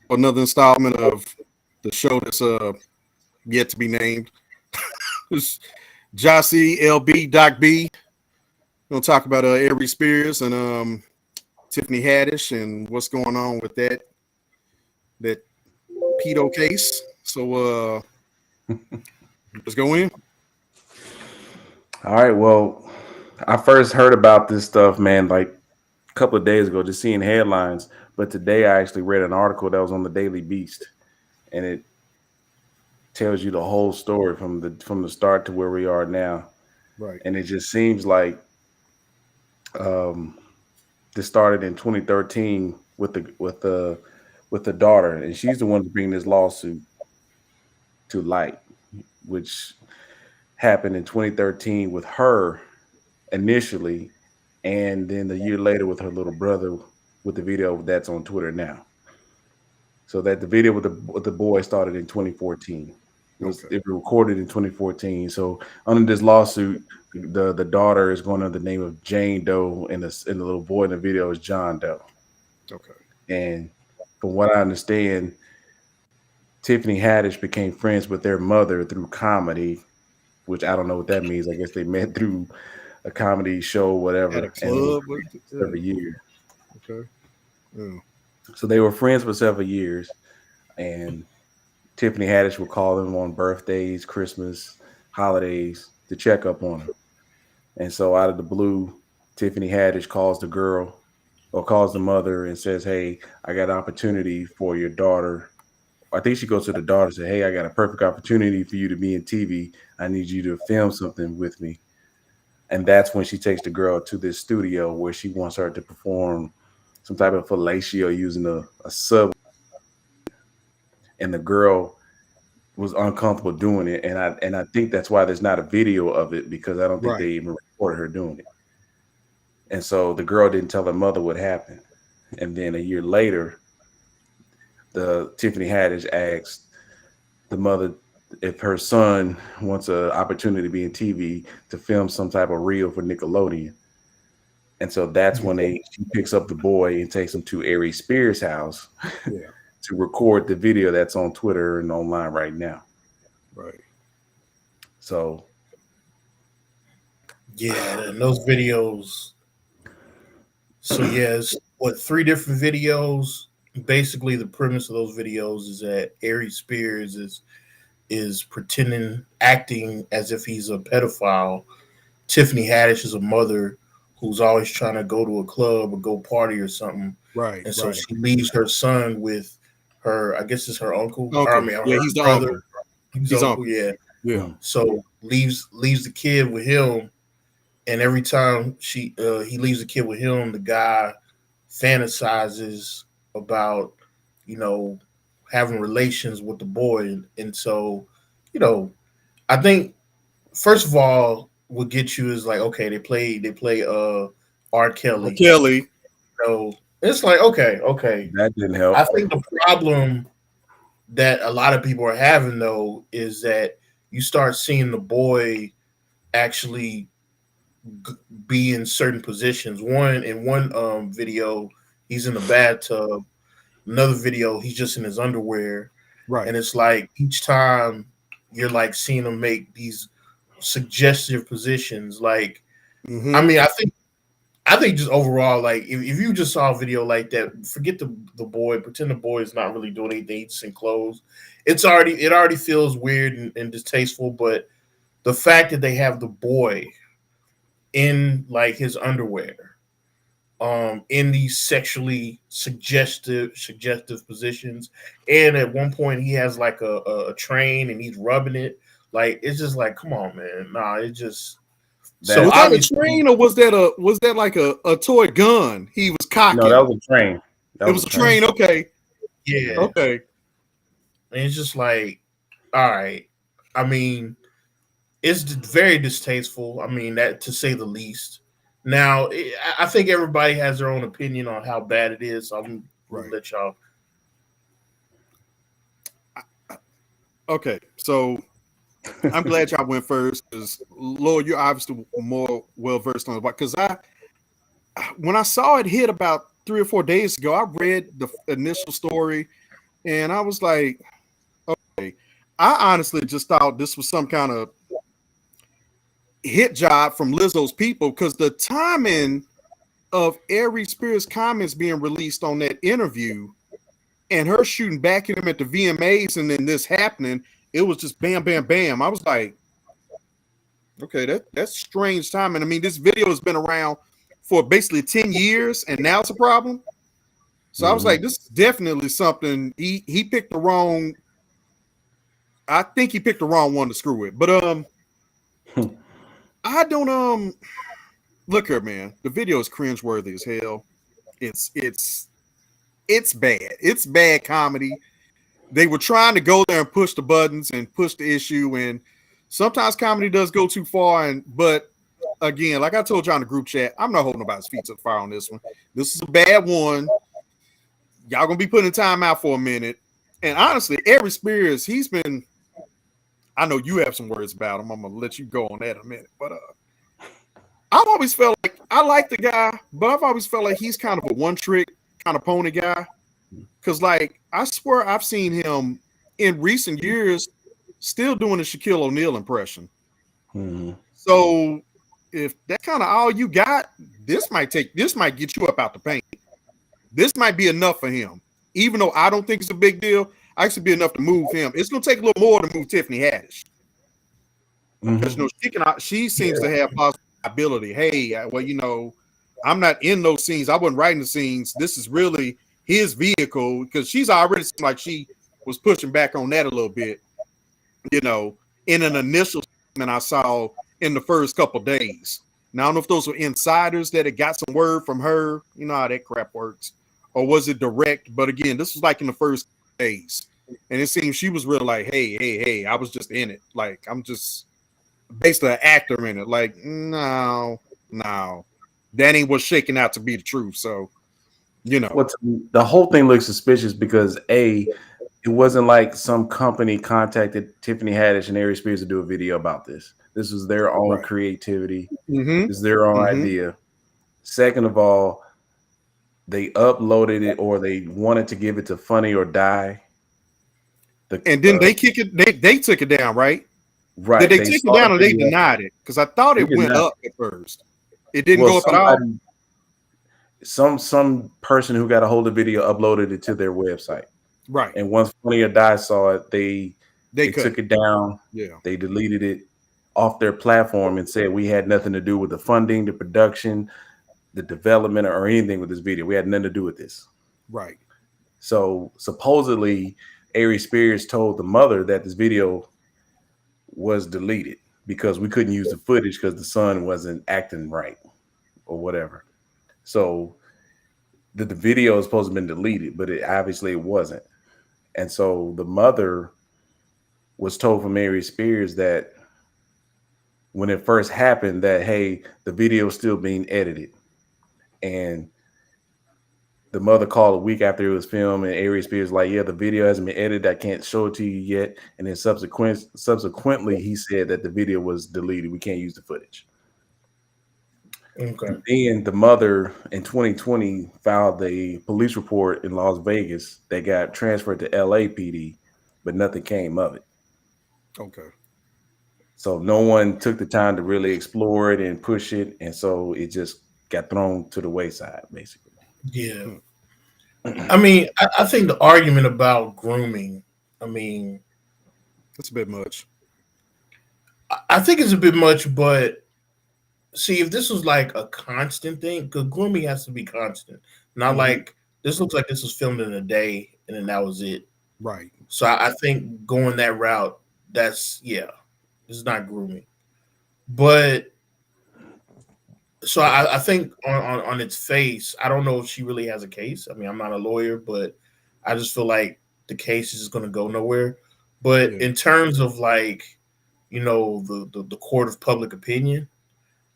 another installment of the show that's yet to be named. It's Jossie, LB, Doc B. We're gonna talk about Aries Spears and Tiffany Haddish and what's going on with that pedo case. So let's go in. All right. Well, I first heard about this stuff, man, like a couple of days ago, just seeing headlines. But today I actually read an article that was on the Daily Beast, and it tells you the whole story from the start to where we are now. Right. And it just seems like um, this started in 2013 with the daughter, and she's the one to bring this lawsuit to light, which happened in 2013 with her initially, and then a year later with her little brother with the video that's on Twitter now. So that the video with the boy started in 2014. It was recorded in 2014. So under this lawsuit, the daughter is going under the name of Jane Doe, and the little boy in the video is John Doe. Okay. And from what I understand, Tiffany Haddish became friends with their mother through comedy, which I don't know what that means. I guess they met through a comedy show, At a whatever, and it was club. several years. Okay. Yeah. So they were friends for several years, and Tiffany Haddish would call them on birthdays, Christmas, holidays to check up on them. And so out of the blue, Tiffany Haddish calls the girl or calls the mother and says, "Hey, I got an opportunity for your daughter." I think she goes to the daughter and says, "Hey, I got a perfect opportunity for you to be in TV. I need you to film something with me." And that's when she takes the girl to this studio where she wants her to perform some type of fellatio using a sub, and the girl was uncomfortable doing it, and I think that's why there's not a video of it, because I don't think Right. they even recorded her doing it. And so the girl didn't tell her mother what happened. And then a year later, the Tiffany Haddish asked the mother if her son wants an opportunity to be in TV to film some type of reel for Nickelodeon. And so that's when she picks up the boy and takes him to Aries Spears' house Yeah. to record the video that's on Twitter and online right now. Right. So Yeah, and those videos. So yeah, it's what, three different videos. Basically, the premise of those videos is that Aries Spears is pretending, acting as if he's a pedophile. Tiffany Haddish is a mother who's always trying to go to a club or go party or something, Right. and so Right. she leaves her son with her. I guess it's her uncle. Or, I Uncle. mean, Yeah, her he's the brother. uncle. His He's uncle. uncle. Yeah. Yeah. mm, So leaves the kid with him, and every time he leaves the kid with him, the guy fantasizes about, you know, having relations with the boy, and so, you know, I think first of all, what gets you is like, okay, they play R. R. Kelly, Kelly. so it's like, okay. that didn't I help. think the problem that a lot of people are having though is that you start seeing the boy actually be in certain positions. In one video, he's in the bathtub. Another video, he's just in his underwear, Right. and it's like each time you're like seeing him make these suggestive positions. Like, I Mm-hmm. mean, I think just overall, like if you just saw a video like that, forget the boy, pretend the boy is not really doing anything, he's just in clothes. It already feels weird and distasteful, but the fact that they have the boy in like his underwear, in these sexually suggestive positions, and at one point he has like a train and he's rubbing it, like it's just like, come on, man, nah, it just, so That Was that a obviously, train or was that like a toy gun he was No, that cocking? was a train. That It was was a a train. train. Okay. yeah, Okay. and it's just like, all right, I mean, it's very distasteful. I mean, that to say the least. Now, I think everybody has their own opinion on how bad it is. So I'm gonna Right. let y'all. Okay. So I'm glad y'all went first because Lord, you're obviously more well versed on it. Because when I saw it hit about 3 or 4 days ago, I read the initial story And I was like, okay. I honestly just thought this was some kind of hit job from Lizzo's people because the timing of Aries Spears' comments being released on that interview and her shooting back at him at the VMAs and then this happening, it was just bam, bam, bam. I was like, okay, that's strange timing. I mean, this video has been around for basically 10 years and now it's a problem. So I was like, this is definitely something. He picked the wrong. I think he picked the wrong one to screw with. But I don't look here, man. The video is cringeworthy as hell. It's bad. It's bad comedy. They were trying to go there and push the buttons and push the issue, and sometimes comedy does go too far. But again, like I told you on the group chat, I'm not holding nobody's feet to the fire on this one. This is a bad one. Y'all gonna be putting time out for a minute. And honestly, Aries Spears, he's been. I know you have some words about him. I'm gonna let you go on that in a minute, but I've always felt like I like the guy, but I've always felt like he's kind of a one-trick kind of pony guy. Because, like, I swear I've seen him in recent years still doing a Shaquille O'Neal impression. So, if that kind of all you got, this might get you up out the paint. This might be enough for him, even though I don't think it's a big deal. I should be enough to move him. It's gonna take a little more to move Tiffany Haddish because she seems to have possibility. Hey, well, I'm not in those scenes. I wasn't writing the scenes. This is really his vehicle because she's already seemed like she was pushing back on that a little bit. In an initial statement I saw in the first couple of days. Now I don't know if those were insiders that had got some word from her. You know how that crap works, or was it direct? But again, this was like in the first days, and it seems she was real like, hey, I was just in it, like I'm just basically an actor in it. Like, no, that ain't what's shaking out to be the truth. So, the whole thing looks suspicious because it wasn't like some company contacted Tiffany Haddish and Aries Spears to do a video about this. This was their own creativity. This is their own idea. Second of all, they uploaded it or they wanted to give it to Funny or Die. And then they kick it. They took it down, right? Right. Did they take it down or they denied it? Because I thought it went up at first. It didn't go up at all. Some person who got a hold of the video uploaded it to their website. Right. And once Funny or Die saw it, they took it down. Yeah. They deleted it off their platform and said we had nothing to do with the funding, the production, the development, or anything with this video. We had nothing to do with this. Right. So supposedly Aries Spears told the mother that this video was deleted because we couldn't use the footage because the son wasn't acting right or whatever. So the video is supposed to have been deleted, but it wasn't. And so the mother was told from Aries Spears that when it first happened that, hey, the video is still being edited. And the mother called a week after it was filmed, and Aries Spears like, yeah, the video hasn't been edited. I can't show it to you yet. And then subsequently, he said that the video was deleted. We can't use the footage. Okay. And the mother in 2020 filed a police report in Las Vegas that got transferred to LAPD, but nothing came of it. Okay. So no one took the time to really explore it and push it. And so it just got thrown to the wayside, basically. Yeah. I mean, I think the argument about grooming, that's a bit much. I think it's a bit much, but see, if this was like a constant thing, because grooming has to be constant. Not like this looks like this was filmed in a day and then that was it. Right. So I think going that route, this is not grooming. But so I think on its face, I don't know if she really has a case. I mean, I'm not a lawyer, but I just feel like the case is just going to go nowhere. But in terms of like, the court of public opinion,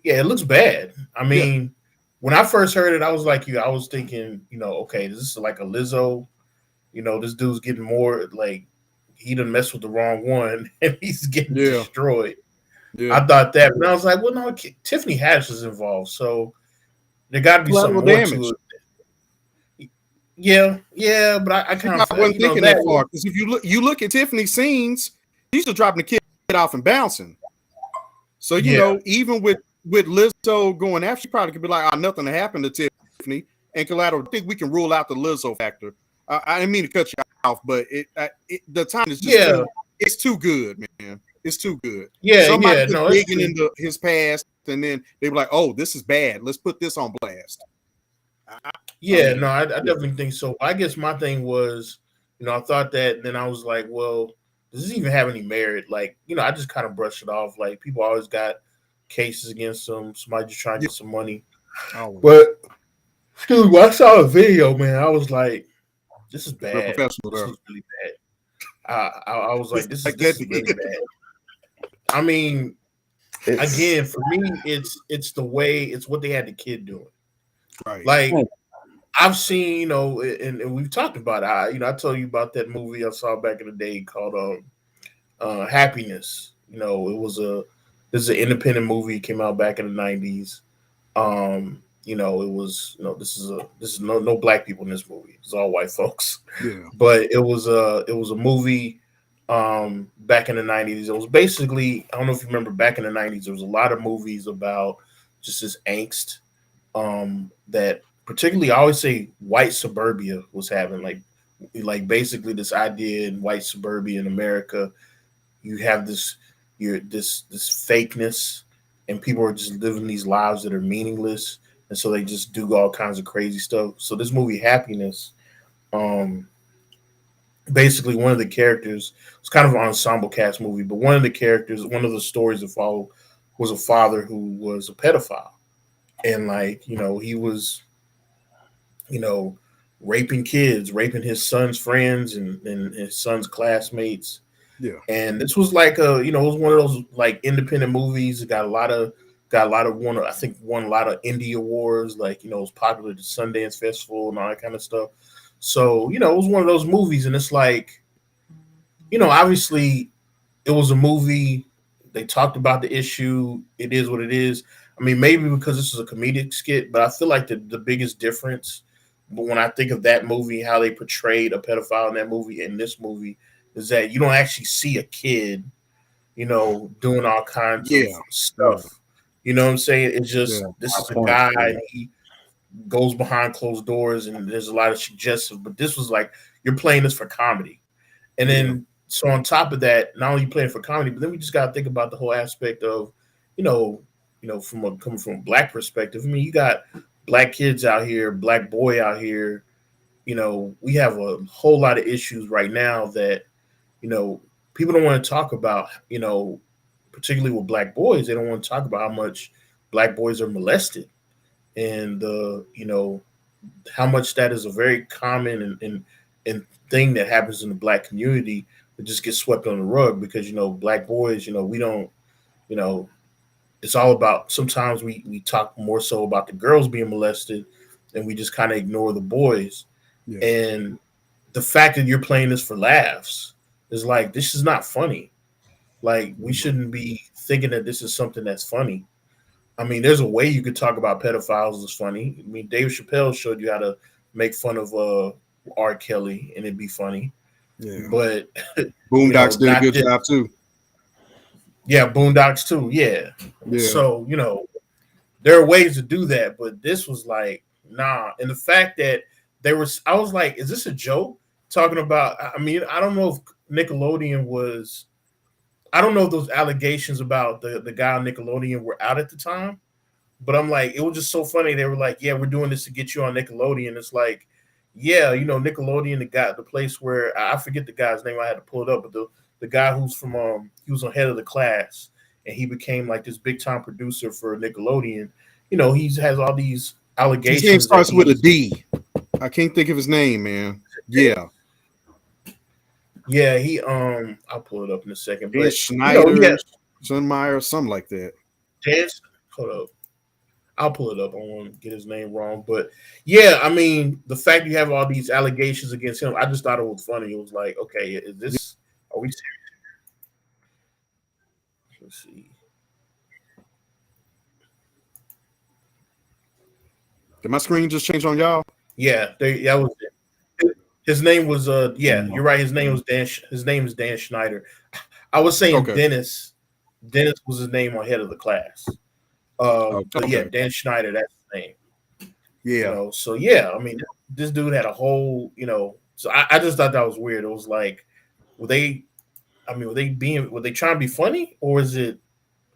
it looks bad. I mean, when I first heard it, I was like I was thinking, okay, this is like a Lizzo. This dude's getting more like he done messed with the wrong one and he's getting destroyed. Yeah. I thought that, but I was like, well, no, Tiffany Haddish is involved, so there got to be something more to it. yeah, but I kind of, I wasn't thinking that that far because if you look at Tiffany's scenes, she's just dropping the kid off and bouncing. So even with Lizzo going after, she probably could be like, "Oh, nothing to happen to Tiffany." And Collateral, I think we can rule out the Lizzo factor. I didn't mean to cut you off, but the time is just it's too good, man. It's too good. Somebody just digging into his past, and then they were like, "Oh, this is bad. Let's put this on blast." I definitely think so. I guess my thing was, I thought that, and then I was like, well, does this even have any merit? Like, I just kind of brushed it off. Like, people always got cases against them. Somebody just trying to get some money. Always. But excuse me, when I saw a video, man, I was like, this is bad. This is really bad. I was like, this is really bad. I mean, again, for me, it's the way, it's what they had the kid doing. Right. Like, I've seen, and we've talked about it. I told you about that movie I saw back in the day called Happiness. This is an independent movie, came out back in the 90s. It was, this is no black people in this movie. It's all white folks. Yeah. But it was a movie back in the 90s. It was basically, I don't know if you remember, back in the 90s, there was a lot of movies about just this angst that particularly, I always say white suburbia was having, like basically this idea in white suburbia in America, you have this fakeness, and people are just living these lives that are meaningless, and so they just do all kinds of crazy stuff. So this movie Happiness, basically one of the characters, it's kind of an ensemble cast movie, but one of the characters, one of the stories that followed was a father who was a pedophile, and he was raping kids, raping his son's friends and his son's classmates. Yeah. And this was like it was one of those like independent movies. It got a lot of won a lot of indie awards. Like, it was popular at the Sundance Festival and all that kind of stuff. So, it was one of those movies, and it's like, obviously it was a movie. They talked about the issue. It is what it is. I mean, maybe because this is a comedic skit, but I feel like the biggest difference, but when I think of that movie, how they portrayed a pedophile in that movie and this movie, is that you don't actually see a kid, doing all kinds of stuff. Yeah. You know what I'm saying? It's just, this is a guy, and he goes behind closed doors, and there's a lot of suggestive, but this was like, you're playing this for comedy. And then, so on top of that, not only playing for comedy, but then we just got to think about the whole aspect of, coming from a black perspective. I mean, you got black kids out here, black boy out here. We have a whole lot of issues right now that, people don't want to talk about, particularly with black boys. They don't want to talk about how much black boys are molested, and how much that is a very common and thing that happens in the black community that just gets swept on the rug because, black boys, we don't, it's all about, sometimes we talk more so about the girls being molested, and we just kind of ignore the boys. Yeah. And the fact that you're playing this for laughs is like, this is not funny. Like, we shouldn't be thinking that this is something that's funny. I mean, there's a way you could talk about pedophiles that's funny. I mean, Dave Chappelle showed you how to make fun of R. Kelly, and it'd be funny. Yeah. But Boondocks did a good job too. Yeah, Boondocks too. Yeah. So, there are ways to do that, but this was like, nah. And the fact that I was like, is this a joke? Talking about, I mean, I don't know if Nickelodeon was, I don't know if those allegations about the guy on Nickelodeon were out at the time, but I'm like, it was just so funny. They were like, yeah, we're doing this to get you on Nickelodeon. It's like, yeah, Nickelodeon, the place where, I forget the guy's name, I had to pull it up, but the guy who's from, he was on Head of the Class, and he became like this big time producer for Nickelodeon. He has all these allegations. His name starts with a D. I can't think of his name, man. Yeah. Yeah, I'll pull it up in a second. But Schneider, Sunmeyer, something like that. Hold up. I'll pull it up. I don't want to get his name wrong. But yeah, I mean, the fact you have all these allegations against him, I just thought it was funny. It was like, okay, are we serious? Let's see. Did my screen just change on y'all? Yeah, that was it. His name was you're right. His name was Dan. His name is Dan Schneider. I was saying Okay. Dennis. Dennis was his name on head of the class. But yeah, Okay. Dan Schneider, that's his name. Yeah. So yeah, I mean, this dude had a whole, so I just thought that was weird. It was like, were they trying to be funny, or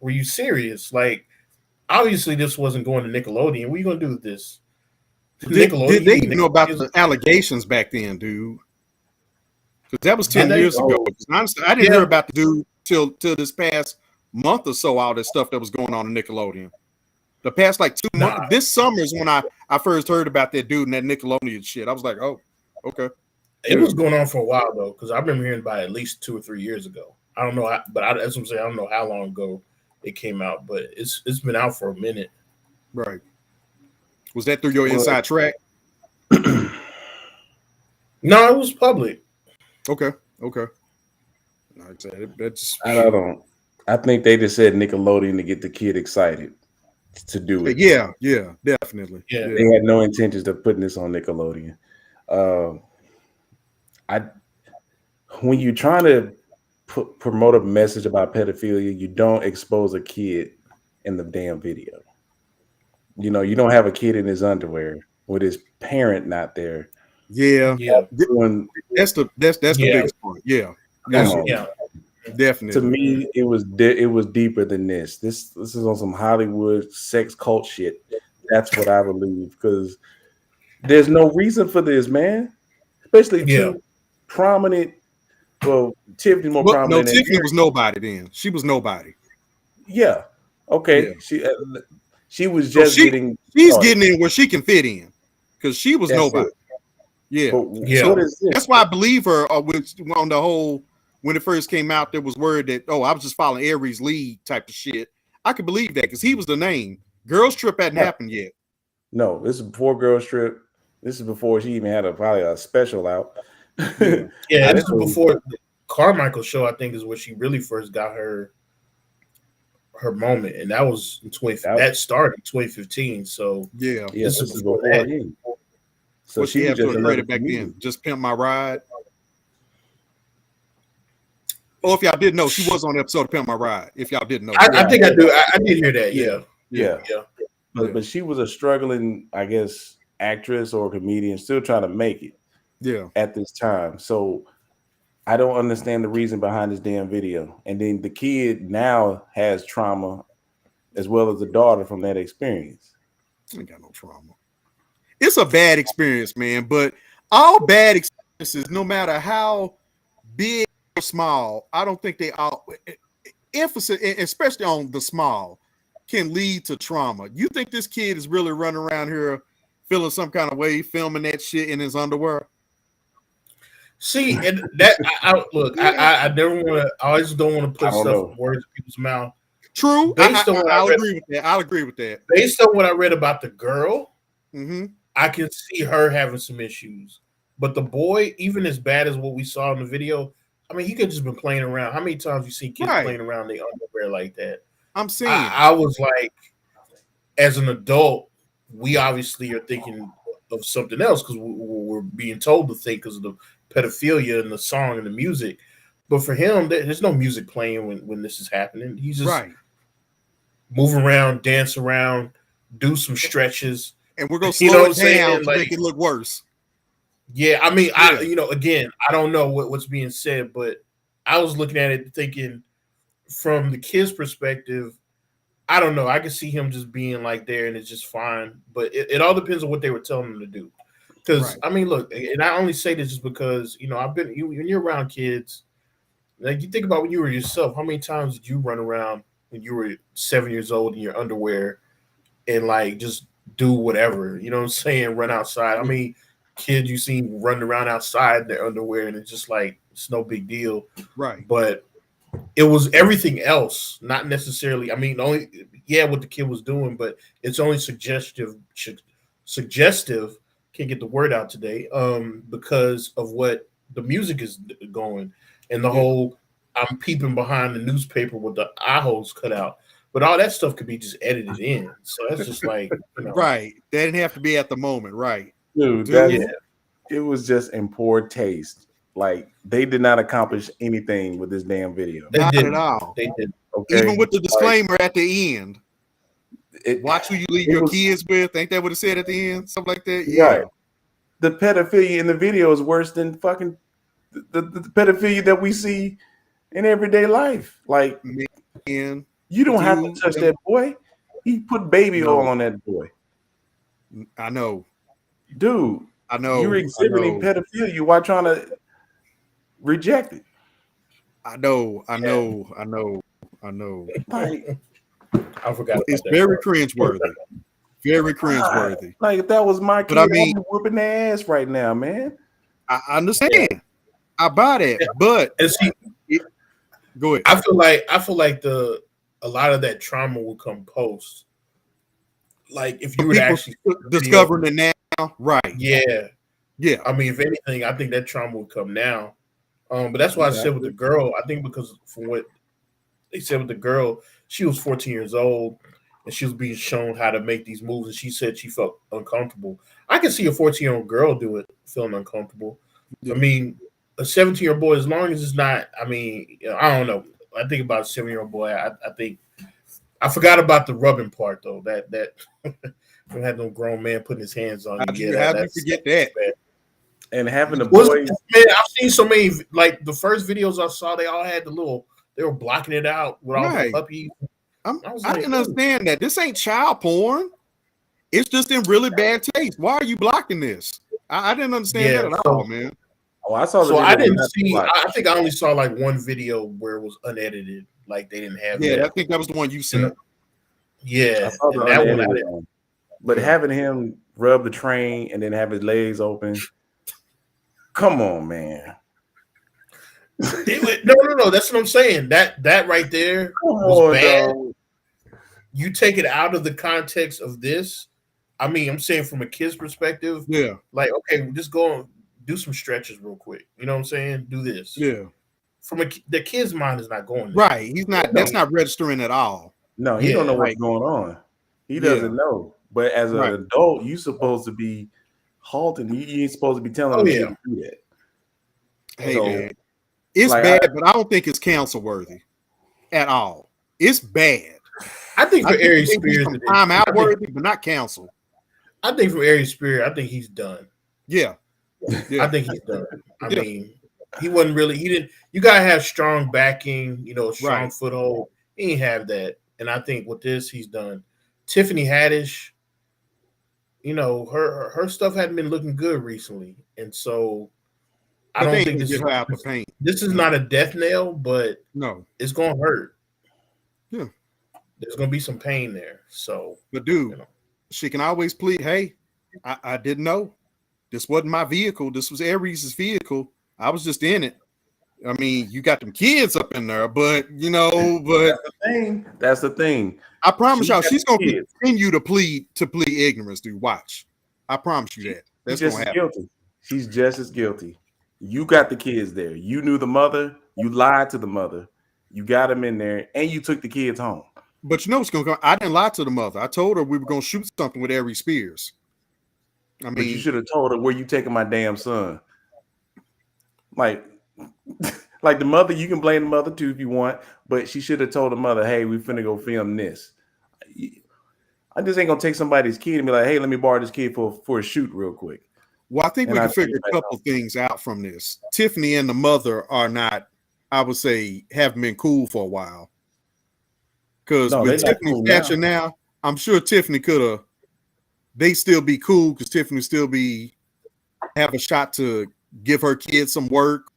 were you serious? Like, obviously this wasn't going to Nickelodeon. What are you gonna do with this? Did they even know about the allegations back then, dude? Because that was 10 years ago. Honestly, I didn't hear about the dude till this past month or so, all this stuff that was going on in Nickelodeon. The past like 2 months. This summer is when I first heard about that dude and that Nickelodeon shit. I was like, oh, okay. It was going on for a while though, because I remember hearing about it at least 2 or 3 years ago. I don't know, that's what I'm saying. I don't know how long ago it came out, but it's been out for a minute. Right. Was that through your inside track? No, it was public. Okay. Like I said, that's. I don't. I think they just said Nickelodeon to get the kid excited to do it. Yeah, definitely. Yeah. They had no intentions of putting this on Nickelodeon. When you're trying to promote a message about pedophilia, you don't expose a kid in the damn video. You don't have a kid in his underwear with his parent not there. Yeah. That's the biggest part. Yeah. Definitely. To me, it was deeper than this. This is on some Hollywood sex cult shit. That's what I believe, because there's no reason for this, man. Especially two prominent. Well, Tiffany more prominent. No, Tiffany was nobody then. She was nobody. Yeah. Okay. Yeah. She was just getting. She's getting in where she can fit in, because she was nobody. Yeah. So that's why I believe her. On the whole, when it first came out, there was word that I was just following Aries lead type of shit. I could believe that because he was the name. Girls Trip hadn't happened yet. No, this is before Girls Trip. This is before she even had probably a special out. This is before the Carmichael show. I think is where she really first got her moment, and that was in that started in 2015. So this is before that. So she was just credit back then. Just Pimp My Ride. Oh, if y'all didn't know, she was on the episode of Pimp My Ride. If y'all didn't know, I think I do. I did hear that. Yeah. But she was a struggling, I guess, actress or comedian, still trying to make it. Yeah. At this time, so I don't understand the reason behind this damn video. And then the kid now has trauma, as well as the daughter from that experience. I ain't got no trauma. It's a bad experience, man. But all bad experiences, no matter how big or small, I don't think they all emphasis, especially on the small, can lead to trauma. You think this kid is really running around here feeling some kind of way, filming that shit in his underwear? See, and that I never want to. I always don't want to put words in people's mouth. True, I'll agree with that. I'll agree with that. Based on what I read about the girl, mm-hmm. I can see her having some issues. But the boy, even as bad as what we saw in the video, I mean, he could just been playing around. How many times you see kids playing around their underwear like that? I'm saying. I was like, as an adult, we obviously are thinking of something else because we're being told to think because of the pedophilia and the song and the music. But for him, there's no music playing when this is happening. He's just move around, dance around, do some stretches. And we're going to slow it down to make it look worse. Yeah, I mean, again, I don't know what's being said, but I was looking at it thinking from the kid's perspective, I don't know. I can see him just being like there and it's just fine. But it all depends on what they were telling him to do. Because, I mean, look, and I only say this just because, when you're around kids, like you think about when you were yourself, how many times did you run around when you were 7 years old in your underwear and like just do whatever, you know what I'm saying? Run outside. I mean, kids you see running around outside in their underwear and it's just like, it's no big deal. Right. But it was everything else, not necessarily, I mean, what the kid was doing, but it's only suggestive, can't get the word out today, because of what the music is going and the whole I'm peeping behind the newspaper with the eye holes cut out. But all that stuff could be just edited in. So that's just like, Right. That didn't have to be at the moment. Right. Dude, it was just in poor taste. Like they did not accomplish anything with this damn video. Not at all. They did. Okay, Even with the disclaimer at the end. It, Watch who you leave your kids with. Ain't that what it said at the end? Something like that. Yeah. Right. The pedophilia in the video is worse than fucking the pedophilia that we see in everyday life. Like, Man, you don't have to touch that boy. He put baby oil on that boy. I know. Dude, I know. You're exhibiting pedophilia while trying to reject it. I know. Like, I forgot. It's very cringeworthy. Very cringeworthy. Like, if that was my kid, I mean, I'd be whooping their ass right now, man. I understand. Yeah. I buy that, but go ahead. I feel like a lot of that trauma will come post. Like if you would actually discovering it now, right? Yeah. I mean, if anything, I think that trauma would come now. But that's why I said with the girl. I think because from what they said with the girl, she was 14 years old and she was being shown how to make these moves, and she said she felt uncomfortable. I can see a 14-year-old girl do it, feeling uncomfortable. Yeah. I mean, a 17-year-old boy, as long as it's not, I mean, I don't know. I think about a 7-year-old boy. I think I forgot about the rubbing part though. That we had no grown man putting his hands on you. How do you forget that? Bad. And having the boys, man, I've seen so many. Like the first videos I saw, they all had they were blocking it out with all the puppies. I didn't understand that. This ain't child porn. It's just in really bad taste. Why are you blocking this? I didn't understand that at all, man. Oh, I saw. So I didn't see. I think I only saw like one video where it was unedited. Like they didn't have. Yeah, I think that was the one you sent. Yeah, that one. But having him rub the train and then have his legs open. Come on, man. No. That's what I'm saying. That right there was bad. Dog. You take it out of the context of this. I mean, I'm saying from a kid's perspective. Yeah. Like, okay, just go and do some stretches real quick. You know what I'm saying? Do this. Yeah. From the kid's mind is not going there. Right. He's not. That's not registering at all. No, he don't know what's going on. He doesn't know. But as an adult, you're supposed to be halting. You ain't supposed to be telling him to do that. Hey, man. It's like, bad, but I don't think it's cancel worthy at all. It's bad. I think for Ari Spears, time out worthy, but not cancel. I think for Ari Spears, I think he's done. Yeah. I think he's done. I mean, he wasn't really. He didn't. You gotta have strong backing. A strong foothold. He didn't have that, and I think with this, he's done. Tiffany Haddish, her stuff hadn't been looking good recently, and so. I don't think this is not a death nail, but it's gonna hurt. Yeah, there's gonna be some pain there. So, but dude, she can always plead. Hey, I didn't know. This wasn't my vehicle. This was Aries' vehicle. I was just in it. I mean, you got them kids up in there, but that's the thing. I promise y'all, she's gonna continue to plead ignorance. Dude, watch. I promise you that. That's gonna happen. Guilty. She's just as guilty. You got the kids there. You knew the mother. You lied to the mother. You got them in there, and you took the kids home. But you know what's going to come? I didn't lie to the mother. I told her we were going to shoot something with Ari Spears. I mean, but you should have told her, where you taking my damn son? Like the mother, you can blame the mother too if you want, but she should have told the mother, hey, we finna go film this. I just ain't going to take somebody's kid and be like, hey, let me borrow this kid for a shoot real quick. Well, I think we can figure a couple things out from this. Tiffany and the mother are not, I would say, haven't been cool for a while. Because with Tiffany's stature now, I'm sure Tiffany they still be cool because Tiffany still have a shot to give her kids some work,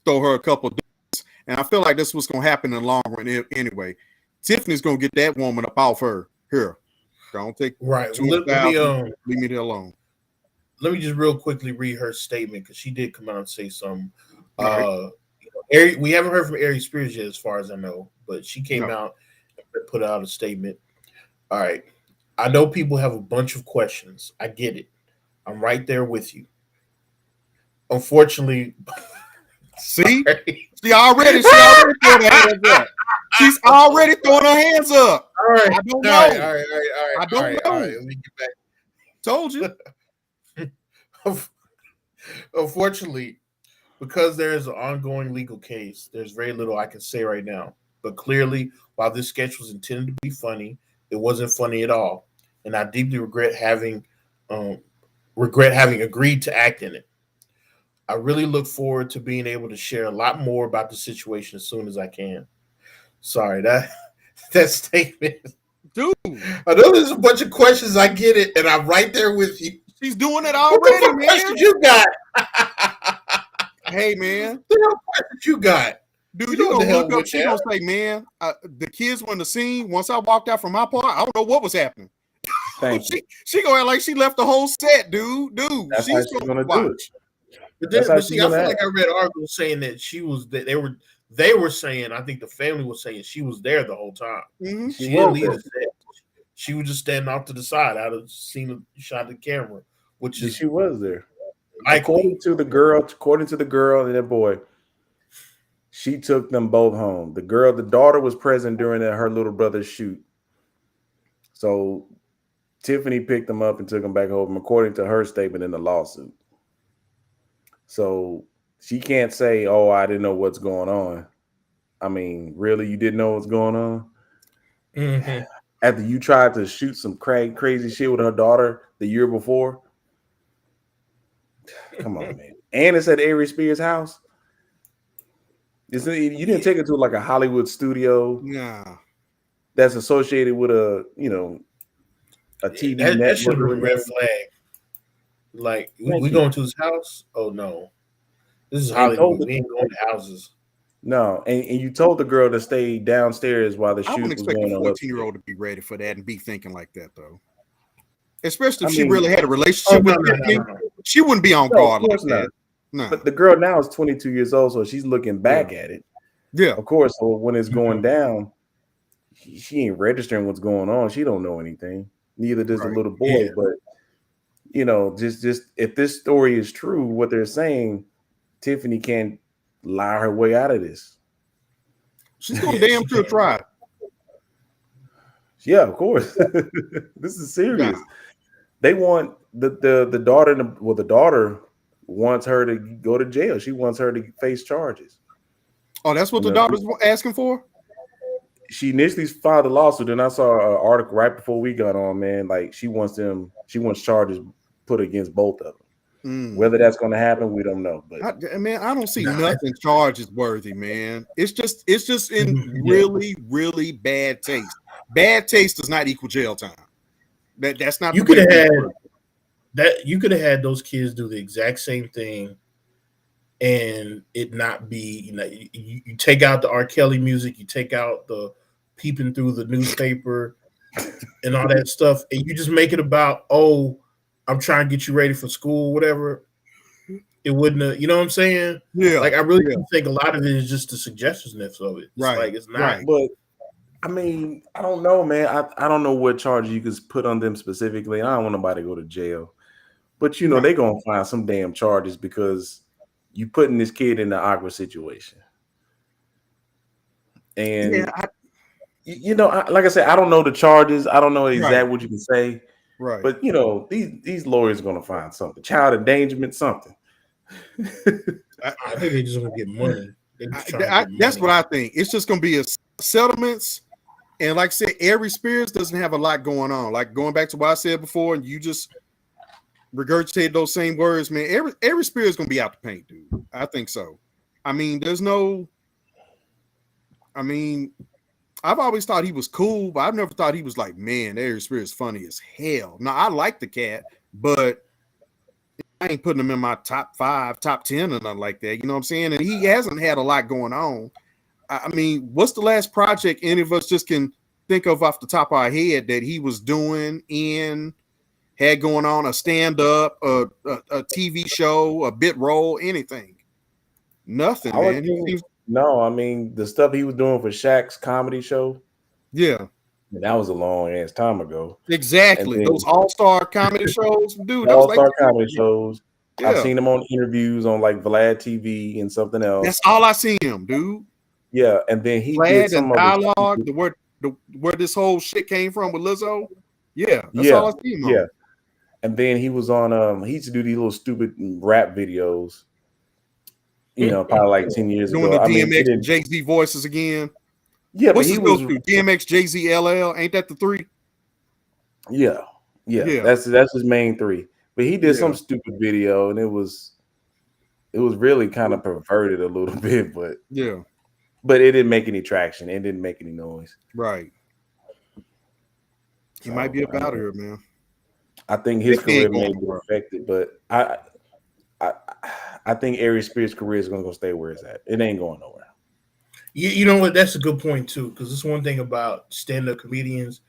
throw her a couple of days. And I feel like that's what's going to happen in the long run anyway. Tiffany's going to get that woman up off her. Here, don't take leave me there alone. Let me just real quickly read her statement because she did come out and say something. We haven't heard from Ari Spears yet, as far as I know, but she came out and put out a statement. All right. I know people have a bunch of questions. I get it. I'm right there with you. Unfortunately, she already throwing her hands up. She's already throwing her hands up. All right. I don't know. All right. I don't know. All right. Let me get back. Told you. Unfortunately, because there is an ongoing legal case, there's very little I can say right now. But clearly, while this sketch was intended to be funny, it wasn't funny at all, and I deeply um, regret having agreed to act in it. I really look forward to being able to share a lot more about the situation as soon as I can. Sorry that that statement. Dude, I know there's a bunch of questions. I get it, and I'm right there with you. she's doing it What the already, fuck man. questions you got? Hey, man. What the hell questions you got? Dude, You you know what gonna the hell look up, went she down. gonna say, man, the kids were in the scene. Once I walked out from my part, I don't know what was happening. Thank you. She gonna act like she left the whole set, dude. That's how she's gonna do it. But That's then, how but she's see, I gonna feel act. like I read articles saying that she was that they were saying. I think the family was saying she was there the whole time. Mhm. She She didn't was leave there. the set. She was just standing off to the side. I'd have seen the shot of the camera, which is She was there. likely. According to the girl and that boy, she took them both home. The daughter was present during her little brother's shoot. So Tiffany picked them up and took them back home, according to her statement in the lawsuit. So she can't say, "Oh, I didn't know what's going on." I mean, really, you didn't know what's going on Mm-hmm. after you tried to shoot some crazy shit with her daughter the year before. Come on, man. And it's at Avery Spears' house. You didn't take it to like a Hollywood studio Nah. that's associated with a TV That should network have or been a red anything. flag. Like Thank we you. going to his house? Oh no, this is And told Hollywood. We ain't going to houses. No, and you told the girl to stay downstairs while the I wouldn't shoot was expect going a on. 14-year-old to be ready for that and be thinking like that, though. Especially I if she mean, really had a Oh relationship no, with no, Tiffany, no, no, no. she wouldn't be on No, of guard like course not. that. No. But the girl now is 22 years old, so she's looking back at it. Yeah. Of course, so when it's going down, she ain't registering what's going on. She don't know anything. Neither does the Right. little boy. Yeah. But just if this story is true, what they're saying, Tiffany can't lie her way out of this. She's gonna damn She sure can't. try. Yeah, of course. This is serious. Yeah. They want the daughter. The daughter wants her to go to jail. She wants her to face charges. Oh, that's what And the daughter's asking for? she initially filed a lawsuit, and I saw an article right before we got on. Man, like she wants charges put against both of them. Whether that's going to happen, we don't know. But I don't see nothing charges worthy, man. It's just in Yeah. really, really bad taste. Bad taste does not equal jail time. That's not You the way could have it had works. that. You could have had those kids do the exact same thing, and it not be. You take out the R. Kelly music, you take out the peeping through the newspaper, and all that stuff, and you just make it about, oh, I'm trying to get you ready for school, whatever. It wouldn't have, you know what I'm saying? Yeah. Like I really do think a lot of it is just the suggestionness of it. It's Right, like it's not. right. but I mean, I don't know, man. I don't know what charges you could put on them specifically. I don't want nobody to go to jail, but Right. they're gonna find some damn charges because you putting this kid in an awkward situation. And like I said, I don't know the charges. I don't know exactly what you can say. Right. But these lawyers are gonna find something. Child endangerment, something. I think they just want to get money. That's what I think. It's just gonna be settlements. And like I said, Avery Spears doesn't have a lot going on. Like going back to what I said before, and you just regurgitate those same words, man. Avery Spears is gonna be out the paint, dude. I think so. I mean, I've always thought he was cool, but I've never thought he was like, man, Avery Spears is funny as hell. Now I like the cat, but I ain't putting him in my top 5, top 10, or nothing like that. You know what I'm saying? And he hasn't had a lot going on. I mean, what's the last project any of us just can think of off the top of our head that he was doing had going on? A stand-up, a TV show, a bit role, anything? Nothing, man. No, I mean the stuff he was doing for Shaq's comedy show. Yeah. That was a long ass time ago. Exactly. Those all-star comedy shows, dude. All-star comedy shows. Yeah. I've seen him on interviews on like Vlad TV and something else. That's all I see him, dude. Yeah, and then he Vlad did some and dialogue, where this whole shit came from with Lizzo. Yeah, that's all I see him on. Yeah. And then he was on. He used to do these little stupid rap videos. Probably like 10 years Doing ago. the I mean, DMX and Jay-Z voices again. yeah, but What's he his go was. to? DMX, Jay-Z, LL. Ain't that the three? Yeah. That's his main three. But he did some stupid video, and it was really kind of perverted a little bit, but it didn't make any traction. It didn't make any noise. Right. He might be about here, man. I think his career may be affected, but I think Ari Spears' career is going to stay where it's at. It ain't going nowhere. You know what? That's a good point too, because it's one thing about stand-up comedians.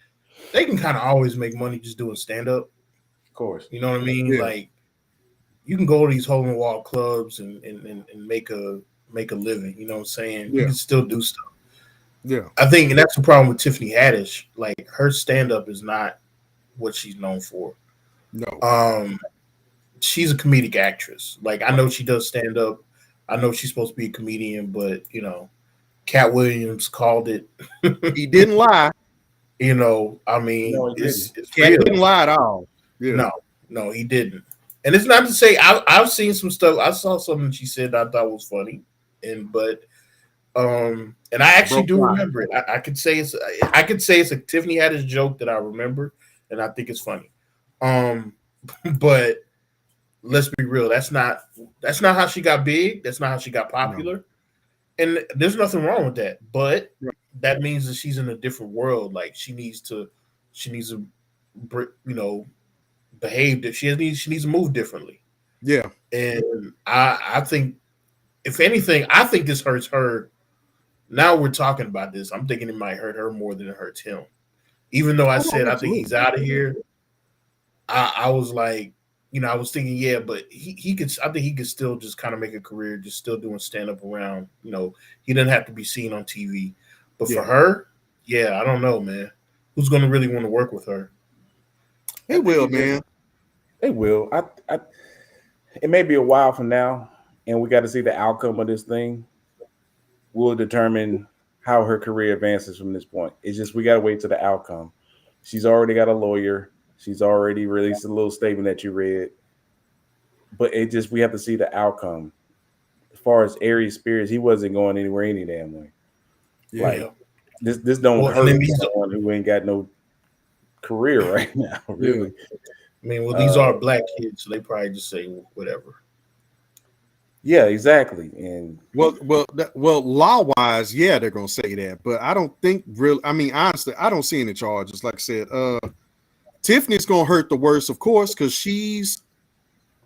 They can kind of always make money just doing stand-up. Of course. You know what I mean? Yeah. Like, you can go to these hole-in-the-wall clubs and make a living. You know what I'm saying? Yeah. You can still do stuff. Yeah. I think, and that's the problem with Tiffany Haddish. Like, her stand-up is not what she's known for. No. She's a comedic actress. Like, I know she does stand-up. I know she's supposed to be a comedian, but, Cat Williams called it. He didn't lie. I mean, no, it's Cat didn't lie at all. Yeah. No, he didn't. And it's not to say I've seen some stuff. I saw something she said I thought was funny, and I actually do remember it. I could say it's a Tiffany Haddish joke that I remember, and I think it's funny. But let's be real. That's not how she got big. That's not how she got popular. No. And there's nothing wrong with that. But that means that she's in a different world. Like, she needs to behave. That she needs to move differently. Yeah. And I think, if anything, I think this hurts her. Now we're talking about this. I'm thinking it might hurt her more than it hurts him. Even though I said I think he's out of here, I was like, I was thinking, yeah, but he could. I think he could still just kind of make a career, just still doing stand up around. He doesn't have to be seen on TV. But for her, I don't know, man. Who's going to really want to work with her? They will, man. They will. It may be a while from now, and we got to see the outcome of this thing. Will determine how her career advances from this point. It's just we got to wait till the outcome. She's already got a lawyer. She's already released a little statement that you read. But we have to see the outcome. As far as Ari Spears, he wasn't going anywhere any damn way. Yeah. Like, this don't hurt someone who ain't got no career right now, really. I mean, these are black kids, so they probably just say whatever. Yeah, exactly. And law-wise, they're gonna say that, but I don't think honestly, I don't see any charges. Like I said, Tiffany's gonna hurt the worst, of course, because she's,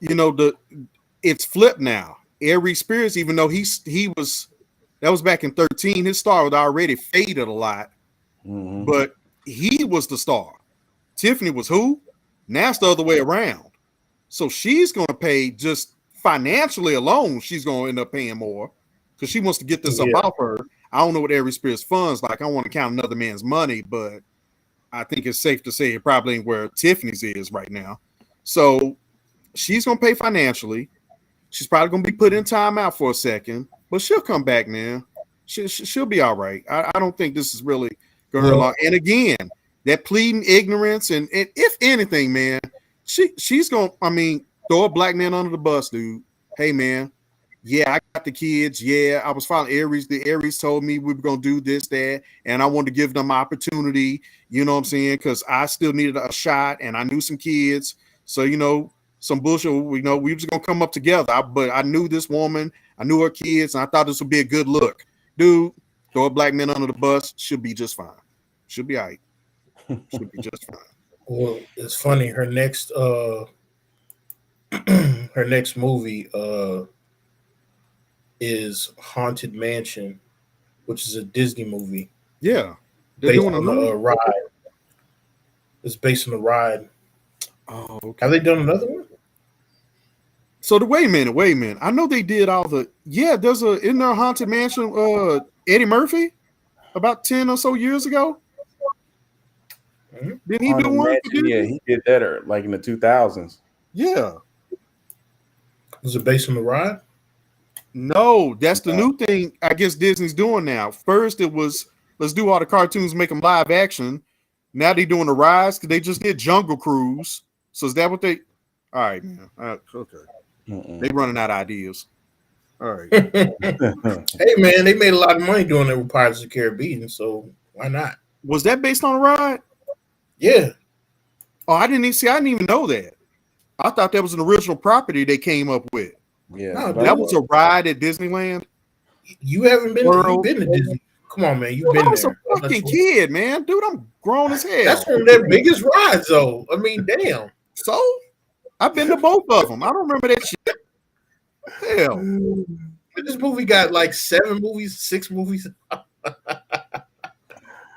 it's flipped now. Ari Spears, even though that was back in 2013, his star was already faded a lot, but he was the star. Tiffany was who? Now it's the other way around. So she's gonna pay just financially alone. She's gonna end up paying more because she wants to get this about her. I don't know what Ari Spears funds like. I don't want to count another man's money, but I think it's safe to say it probably ain't where Tiffany's is right now. So she's gonna pay financially. She's probably gonna be put in timeout for a second, but she'll come back, man. She'll be all right. I don't think this is really gonna hurt a lot. And again, that pleading ignorance and if anything, man, she's gonna throw a black man under the bus, dude. Hey, man. Yeah, I got the kids. Yeah, I was following Aries. The Aries told me we were going to do this, that, and I wanted to give them opportunity, you know what I'm saying? Because I still needed a shot, and I knew some kids. So, some bullshit, we were just going to come up together. But I knew this woman. I knew her kids, and I thought this would be a good look. Dude, throw a black man under the bus. She'll be just fine. She'll be all right. She'll be just fine. Well, it's funny. Her next movie is Haunted Mansion, which is a Disney movie. Yeah, they're doing a ride. It's based on a ride. Oh, okay. Have they done another one? So wait a minute. I know they did all the. Yeah, there's in there Haunted Mansion. Eddie Murphy, about 10 or so years ago. Did he do one? Yeah, he did that like in the 2000s. Yeah. Was it based on the ride? No, that's the new thing I guess Disney's doing now. First it was let's do all the cartoons, make them live action. Now they're doing the rides because they just did Jungle Cruise. So is that what they? All right, man. Okay. They running out of ideas. All right. Hey man, they made a lot of money doing it with Pirates of the Caribbean, so why not? Was that based on a ride? Yeah. Oh, I didn't even know that. I thought that was an original property they came up with. Yeah, No, That was a ride at Disneyland. You haven't been. World. You've been to Disney. Come on, man. You've Dude, I been was there. a fucking kid, man. Dude, I'm grown as hell. That's one of their biggest rides, though. I mean, damn. So I've been to both of them. I don't remember that shit. Hell. This movie got like 7 movies, 6 movies.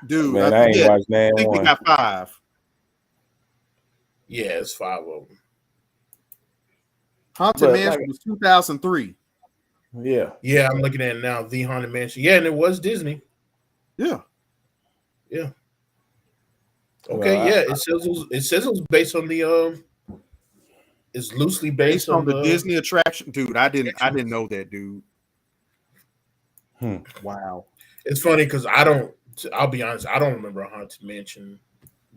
Dude, man, I ain't watched that. I think they got 5. Yeah, it's 5 of them. Haunted Mansion was 2003. Yeah. Yeah, I'm looking at it now. The Haunted Mansion. Yeah, and it was Disney. Yeah. Yeah. Okay, Well, yeah. It says it was based on the it's loosely based on the Disney attraction. Dude, I didn't know that, dude. Wow. It's funny because I'll be honest, I don't remember a Haunted Mansion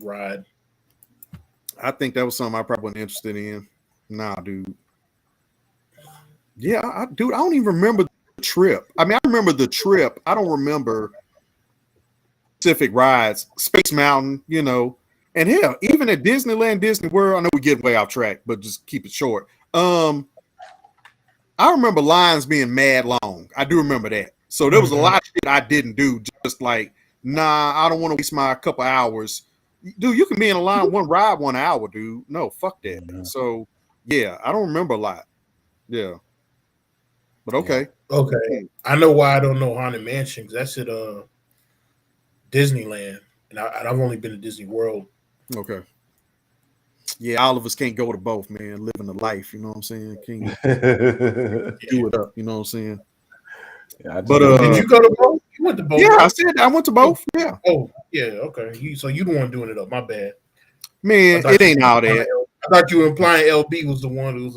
ride. I think that was something I probably wasn't interested in. Nah, dude. Yeah, dude, I don't even remember the trip. I mean, I remember the trip. I don't remember specific rides. Space Mountain, you know. And hell, even at Disneyland, Disney World, I know we're getting way off track, but just keep it short. I remember lines being mad long. I do remember that. So there was a lot of shit I didn't do. Just like, nah, I don't want to waste my couple hours. Dude, you can be in a line, one ride, 1 hour, dude. No, fuck that. Yeah. So, yeah, I don't remember a lot. Yeah. But okay. Okay. I know why I don't know Haunted Mansion, because that's at Disneyland. And I've only been to Disney World. Okay. Yeah, all of us can't go to both, man. Living the life, you know what I'm saying? Can't do it up, you know what I'm saying? Yeah, but did you go to both? You went to both? Yeah, I said I went to both. Yeah. Oh, yeah, okay. So you the one doing it up, my bad. Man, it ain't all that. I thought you were implying LB was the one who's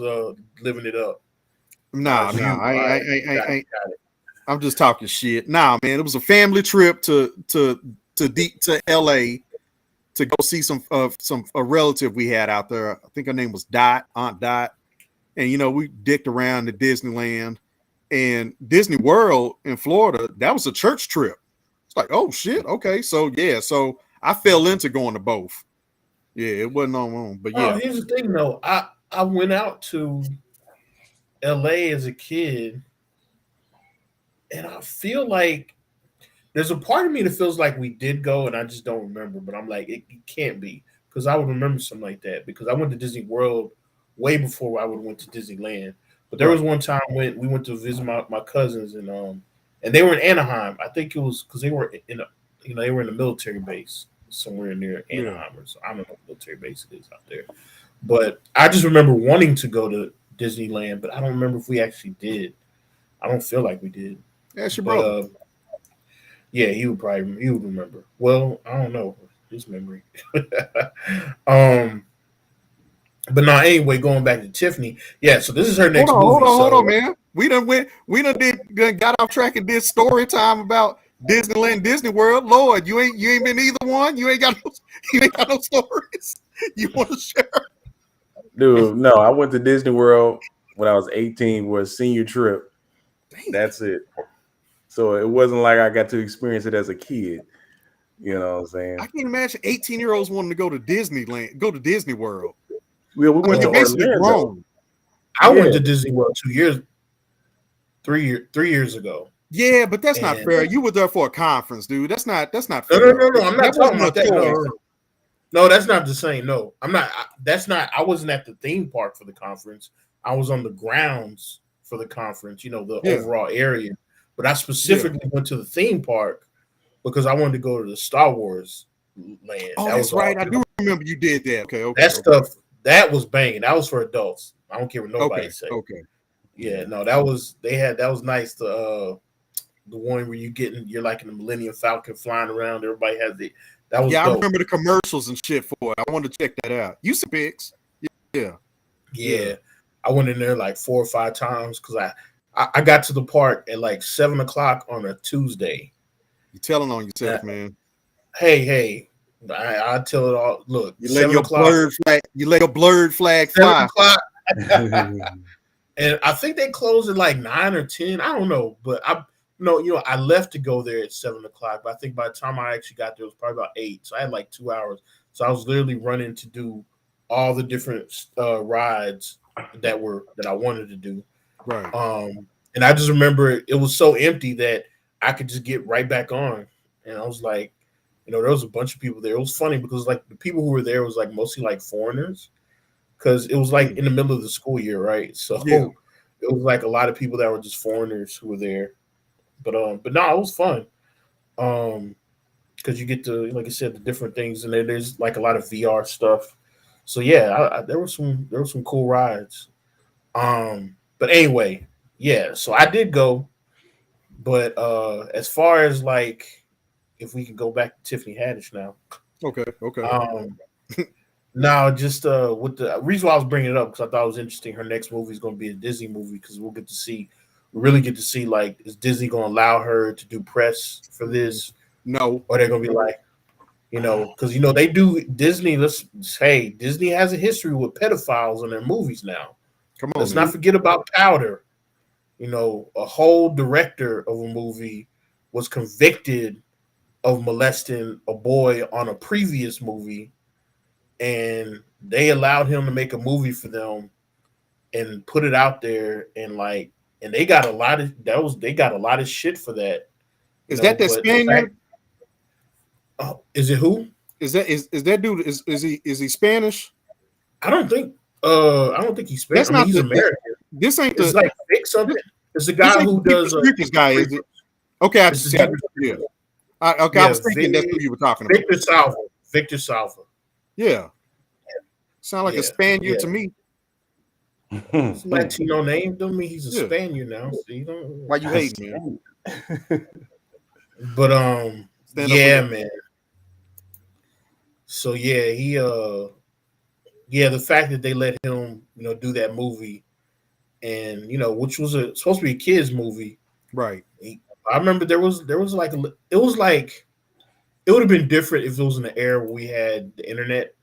living it up. Nah, I'm just talking shit. Nah, man, it was a family trip to LA to go see a relative we had out there. I think her name was Aunt Dot. And you know, we dicked around to Disneyland and Disney World in Florida. That was a church trip. It's like, oh shit, okay. So yeah, so I fell into going to both. Yeah, it wasn't on, but yeah. Here's the thing though. I went out to LA as a kid, and I feel like there's a part of me that feels like we did go, and I just don't remember. But I'm like, it can't be, because I would remember something like that, because I went to Disney World way before I would have went to Disneyland. But there was one time when we went to visit my cousins, and they were in Anaheim. I think it was because they were they were in a military base somewhere near Anaheim, or so I don't know what military base it is out there. But I just remember wanting to go to Disneyland, but I don't remember if we actually did. I don't feel like we did. That's your brother. Yeah, he would remember. Well, I don't know his memory. But no, anyway, going back to Tiffany. Yeah, so this is her next movie. Hold on, man. We done got off track and did story time about Disneyland, Disney World. Lord, you ain't been either one. You ain't got no stories. You want to share? Dude, no, I went to Disney World when I was 18 for a senior trip. Dang. That's it. So it wasn't like I got to experience it as a kid. You know what I'm saying? I can't imagine 18-year-olds wanting to go to Disneyland, go to Disney World. We went to Orlando. I went to Disney World 3 years ago. Yeah, but that's not fair. You were there for a conference, dude. That's not fair. No. I'm not talking about that. No, that's not the same. No, I'm not. I wasn't at the theme park for the conference. I was on the grounds for the conference. You know, the overall area. But I specifically went to the theme park because I wanted to go to the Star Wars land. Oh, that's right. I do remember you did that. Okay. That stuff. That was banging. That was for adults. I don't care what nobody say. Okay. Yeah, no, that was nice. The one where you're like in the Millennium Falcon flying around. Everybody has it. That was dope. I remember the commercials and shit for it. I wanted to check that out. You see pics. Yeah. I went in there like 4 or 5 times because I got to the park at like 7:00 on a Tuesday. You're telling on yourself, man. Hey, I tell it all. Look, You let your 7 o'clock. blurred flag. You let your blurred flag 7 fly. o'clock. And I think they close at like 9 or 10. I don't know, but I left to go there at 7 o'clock. But I think by the time I actually got there, it was probably about 8. So I had like 2 hours. So I was literally running to do all the different rides that I wanted to do. Right. And I just remember it was so empty that I could just get right back on. And I was like, there was a bunch of people there. It was funny because like the people who were there was like mostly like foreigners. Because it was like in the middle of the school year, right? So it was like a lot of people that were just foreigners who were there. But no, it was fun. Because you get to, like I said, the different things, and then there's like a lot of VR stuff. So yeah, there were some cool rides. But anyway, yeah. So I did go, but as far as like if we can go back to Tiffany Haddish now. Okay. Now, just with the reason why I was bringing it up because I thought it was interesting. Her next movie is going to be a Disney movie because we really get to see like is Disney going to allow her to do press for this? No, or they're going to be like, because they do Disney. Disney has a history with pedophiles in their movies now. Come on, let's not forget about Powder. A whole director of a movie was convicted of molesting a boy on a previous movie. And they allowed him to make a movie for them and put it out there, and they got a lot of shit for that. Is that Spaniard? Is it who? Is that dude? Is he Spanish? I don't think he's Spanish. That's he's American. This ain't it's like Vic something. It's the guy who does Creepers guy, is it? Okay, I was thinking that's who you were talking about. Victor Salva. Yeah. Sound like a Spaniard to me. It's a Latino name. Don't mean he's a Spaniard now. So why you hating, man? But man. So he the fact that they let him, do that movie and which was supposed to be a kids movie. Right. I remember there was like it was like it would have been different if it was in the era where we had the internet,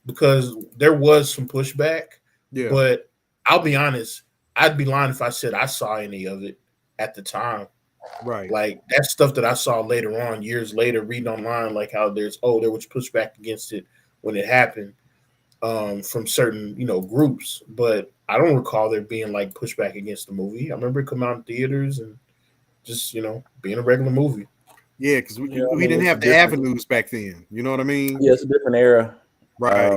because there was some pushback. Yeah. But I'll be honest, I'd be lying if I said I saw any of it at the time. Right. Like that stuff that I saw later on, years later, reading online, like how there was pushback against it when it happened from certain, groups. But I don't recall there being like pushback against the movie. I remember it coming out in theaters and just, being a regular movie. Yeah, because we didn't have the avenues back then. You know what I mean? Yeah, it's a different era. Right.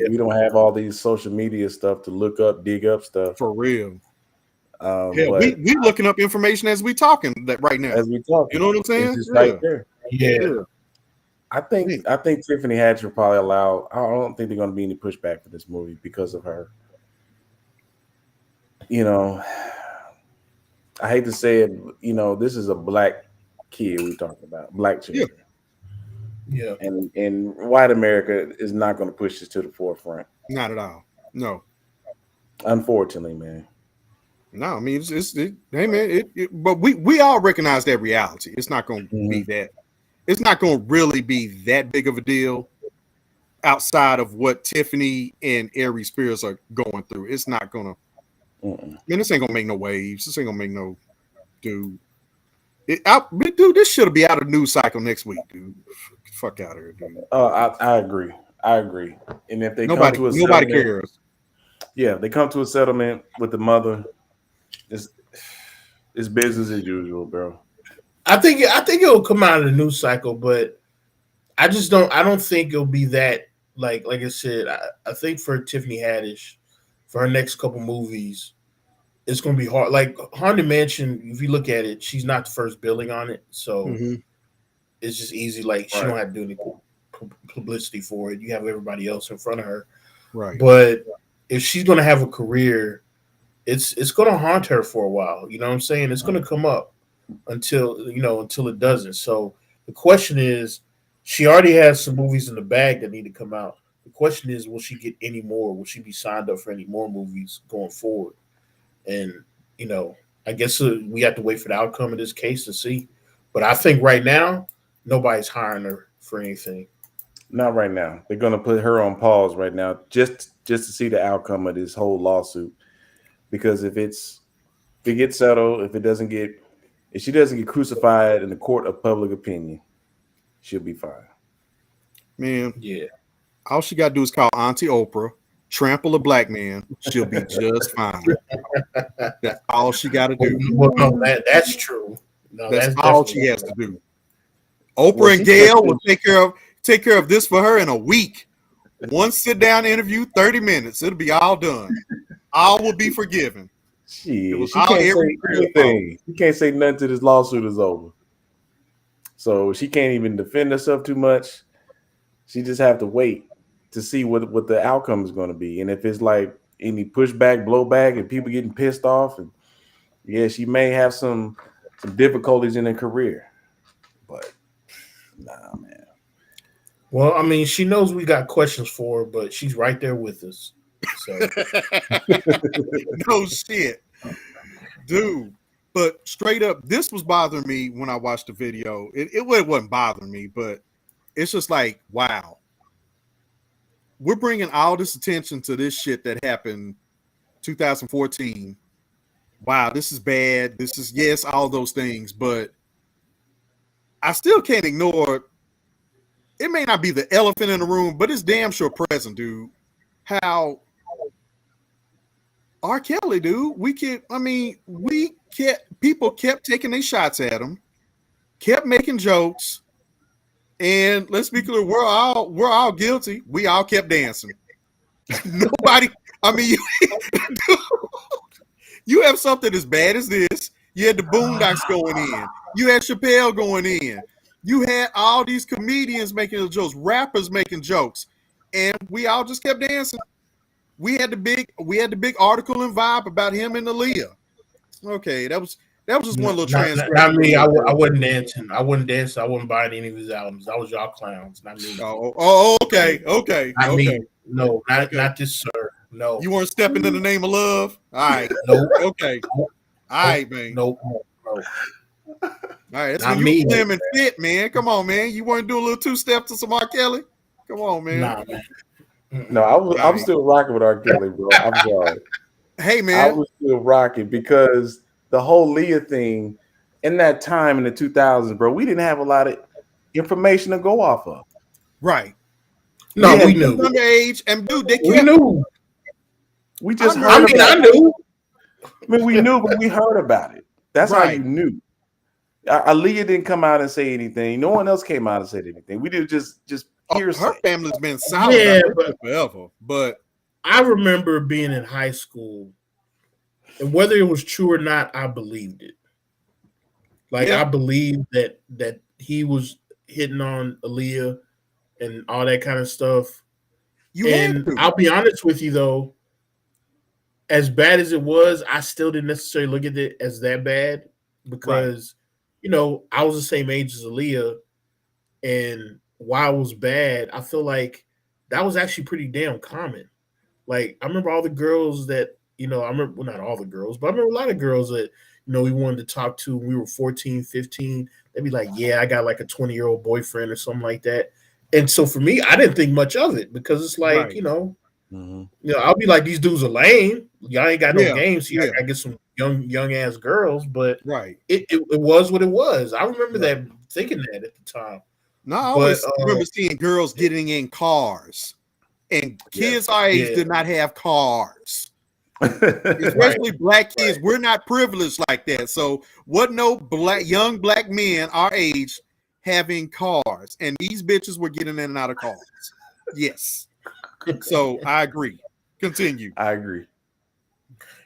We don't have all these social media stuff to look up, dig up stuff. For real. We looking up information as we talking that right now. As we talk, you know what I'm saying? It's just right there. Yeah. I think Tiffany Haddish will probably allow. I don't think they're going to be any pushback for this movie because of her. I hate to say it. This is a black kid we're talking about, black children. Yeah. And white America is not going to push this to the forefront. Not at all. No. Unfortunately, man. No, I mean but we all recognize that reality. It's not going to be that. It's not going to really be that big of a deal outside of what Tiffany and Aries Spears are going through. It's not going to. This ain't going to make no waves. This ain't going to make no. Dude, this should be out of news cycle next week, dude. Fuck out of here, dude. I agree. And if they nobody cares. Yeah, they come to a settlement with the mother. It's business as usual, bro. I think it'll come out of the news cycle, but I don't think it'll be that like I said. I think for Tiffany Haddish, for her next couple movies, it's going to be hard. Like Haunted Mansion, if you look at it, she's not the first billing on it, so it's just easy. Like she don't have to do any publicity for it. You have everybody else in front of her, right? But if she's going to have a career, it's going to haunt her for a while. You know what I'm saying? It's going to come up until it doesn't. So the question is, she already has some movies in the bag that need to come out. The question is, will she get any more? Will she be signed up for any more movies going forward? And I guess we have to wait for the outcome of this case to see. But I think right now, nobody's hiring her for anything. Not right now. They're going to put her on pause right now, just to see the outcome of this whole lawsuit. Because if it gets settled, if she doesn't get crucified in the court of public opinion, she'll be fine. Man, Yeah. all she got to do is call Auntie Oprah, trample a black man. She'll be just fine. That's all she got to do. Well, no, that's true. No, That's all she has to do. Oprah Well, and Gail will take care of this for her in a week. One sit down interview, 30 minutes. It'll be all done. All will be forgiven. She It was can't all say every anything. She can't say nothing till this lawsuit is over. So she can't even defend herself too much. She just have to wait to see what the outcome is going to be. And if it's like any pushback, blowback, and people getting pissed off, and yeah, she may have some difficulties in her career. But nah, man. Well, I mean, she knows we got questions for her, but she's right there with us. So No shit. Dude. But straight up, this was bothering me when I watched the video. It wasn't bothering me, but it's just like, wow. We're bringing all this attention to this shit that happened 2014. Wow, this is bad. This is, yes, all those things, but I still can't ignore, it may not be the elephant in the room, but it's damn sure present, dude. How R. Kelly, dude, people kept taking their shots at him, kept making jokes, and let's be clear, we're all guilty. We all kept dancing. Nobody, I mean, you have something as bad as this. You had the Boondocks going in. You had Chappelle going in. You had all these comedians making jokes, rappers making jokes, and we all just kept dancing. We had the big article and vibe about him and Aaliyah. Okay, that was just one little transcript. Not me. I wasn't dancing. I wouldn't dance. I wouldn't buy any of his albums. That was y'all clowns, not me. Okay. Not me. No, not this, sir. No. You weren't stepping in the name of love? All right. Nope. Okay. All right, man. Nope. All right, that's Not when me, you slim and fit, man. Come on, man. You weren't doing a little two-step to some R. Kelly? Come on, man. Nah, man. No, I'm still rocking with R. Kelly, bro. I'm sorry. Hey, man. I was still rocking because the whole Leah thing in that time in the 2000s, bro, we didn't have a lot of information to go off of. Right. No, we knew. Underage, and dude, We knew. We just heard I knew. I mean, we knew, but we heard about it. That's how you knew. Aaliyah didn't come out and say anything. No one else came out and said anything. We did just hearsay. Her family's been silent but forever. But I remember being in high school, and whether it was true or not, I believed it. Like I believed that he was hitting on Aaliyah and all that kind of stuff. I'll be honest with you though, as bad as it was, I still didn't necessarily look at it as that bad because, you know, I was the same age as Aaliyah, and while it was bad, I feel like that was actually pretty damn common. Like I remember all the girls that, you know, well, not all the girls, but I remember a lot of girls that, you know, we wanted to talk to when we were 14, 15. They'd be like, yeah, I got like a 20-year-old boyfriend or something like that. And so for me, I didn't think much of it because it's like, you know, I'll be like, these dudes are lame. Y'all ain't got no games here. I gotta get some young ass girls, but it was what it was. I remember that thinking that at the time. No, I always remember seeing girls getting in cars, and kids our age did not have cars. Especially black kids, we're not privileged like that. So what young black men our age having cars, and these bitches were getting in and out of cars. Yes. So I agree. Continue. I agree.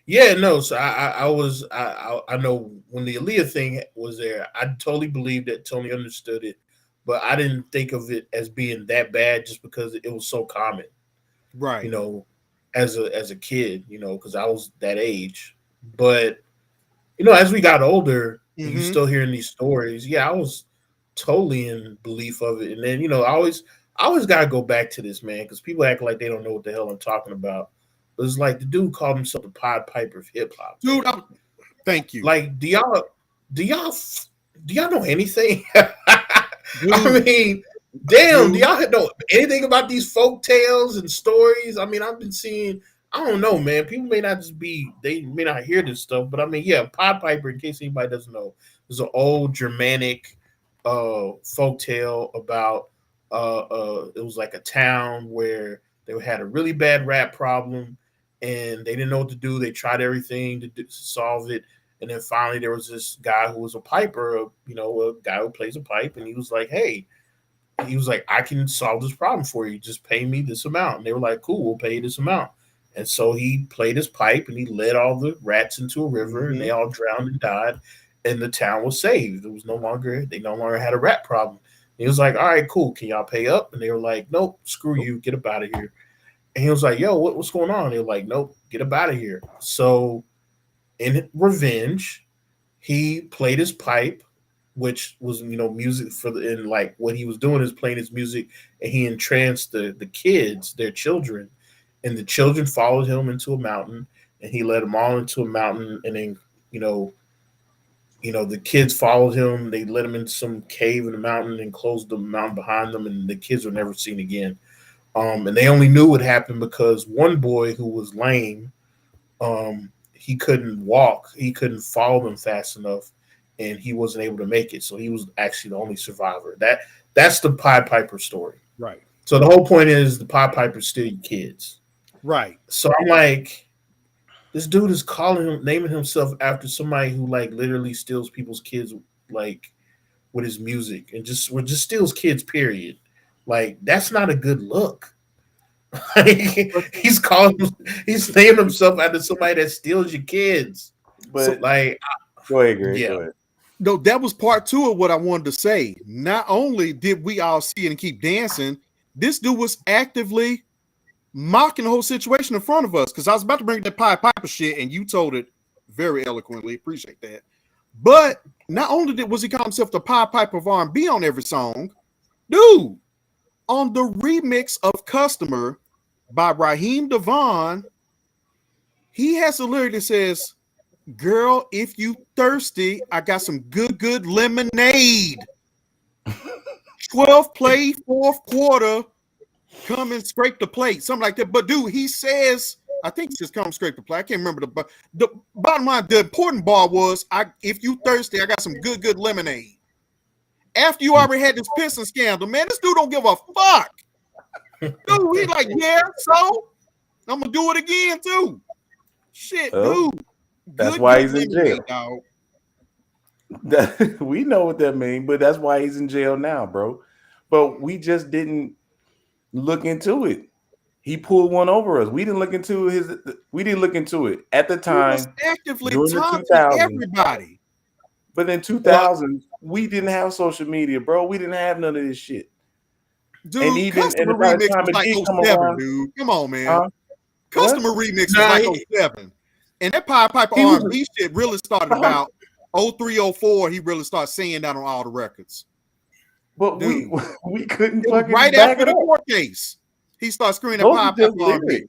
Yeah, no. So I know when the Aaliyah thing was there, I totally believed it, totally understood it, but I didn't think of it as being that bad just because it was so common. Right. You know, as a kid, you know, because I was that age. But you know, as we got older, and you still hearing these stories. Yeah, I was totally in belief of it. And then, you know, I always gotta go back to this, man, because people act like they don't know what the hell I'm talking about. But it's like the dude called himself the Pied Piper of hip hop. Dude, thank you. Like, do y'all know anything? I mean, Damn, do y'all know anything about these folk tales and stories? I mean, I've been seeing. I don't know, man. People may not just be. They may not hear this stuff, but I mean, yeah, Pied Piper. In case anybody doesn't know, is an old Germanic folk tale about it was like a town where they had a really bad rat problem, and they didn't know what to do. They tried everything to solve it, and then finally there was this guy who was a piper, a guy who plays a pipe, and he was like, "Hey." He was like, I can solve this problem for you. Just pay me this amount. And they were like, cool, we'll pay you this amount. And so he played his pipe and he led all the rats into a river and they all drowned and died. And the town was saved. They no longer had a rat problem. And he was like, all right, cool. Can y'all pay up? And they were like, nope, screw you. Get up out of here. And he was like, yo, what's going on? And they were like, nope, get up out of here. So in revenge, he played his pipe, which was music for and like what he was doing is playing his music, and he entranced the kids, their children, and the children followed him into a mountain, and he led them all into a mountain, and then the kids followed him. They led him into some cave in the mountain and closed the mountain behind them, and the kids were never seen again. And they only knew what happened because one boy who was lame, he couldn't walk, he couldn't follow them fast enough, and he wasn't able to make it. So he was actually the only survivor. That's the Pied Piper story. Right. So the whole point is the Pied Piper steal your kids. Right. So I'm like, this dude is naming himself after somebody who like literally steals people's kids, like with his music, and just steals kids, period. Like, that's not a good look. he's naming himself after somebody that steals your kids. But so, like, go ahead, Greg. Yeah. Go ahead. No, that was part two of what I wanted to say. Not only did we all see it and keep dancing, this dude was actively mocking the whole situation in front of us. Because I was about to bring that Pied Piper shit, and you told it very eloquently. Appreciate that. But not only was he call himself the Pied Piper of R&B on every song, dude, on the remix of Customer by Raheem Devon, he has a lyric that says, girl, if you thirsty, I got some good lemonade. 12th play, fourth quarter, come and scrape the plate. Something like that. But dude, he says, I think he says come scrape the plate. I can't remember the bottom line. The important bar was, if you thirsty, I got some good lemonade. After you already had this pissing scandal, man, this dude don't give a fuck. Dude, he like, yeah, so I'm gonna do it again too. Shit, dude. That's why he's in jail. We know what that means, but that's why he's in jail now, bro. But we just didn't look into it. He pulled one over us. We didn't look into it at the time. He was actively during talking the 2000s, to everybody. But in 2000, we didn't have social media, bro. We didn't have none of this shit. Dude, and even Customer Remix was like 07, dude. Come on, man. Customer Remix was like 07. And that Pied Piper R&B shit really started about 03, 04. He really started saying that on all the records. But dude, we couldn't fucking right after the court case. He started screaming at Pied Piper R&B.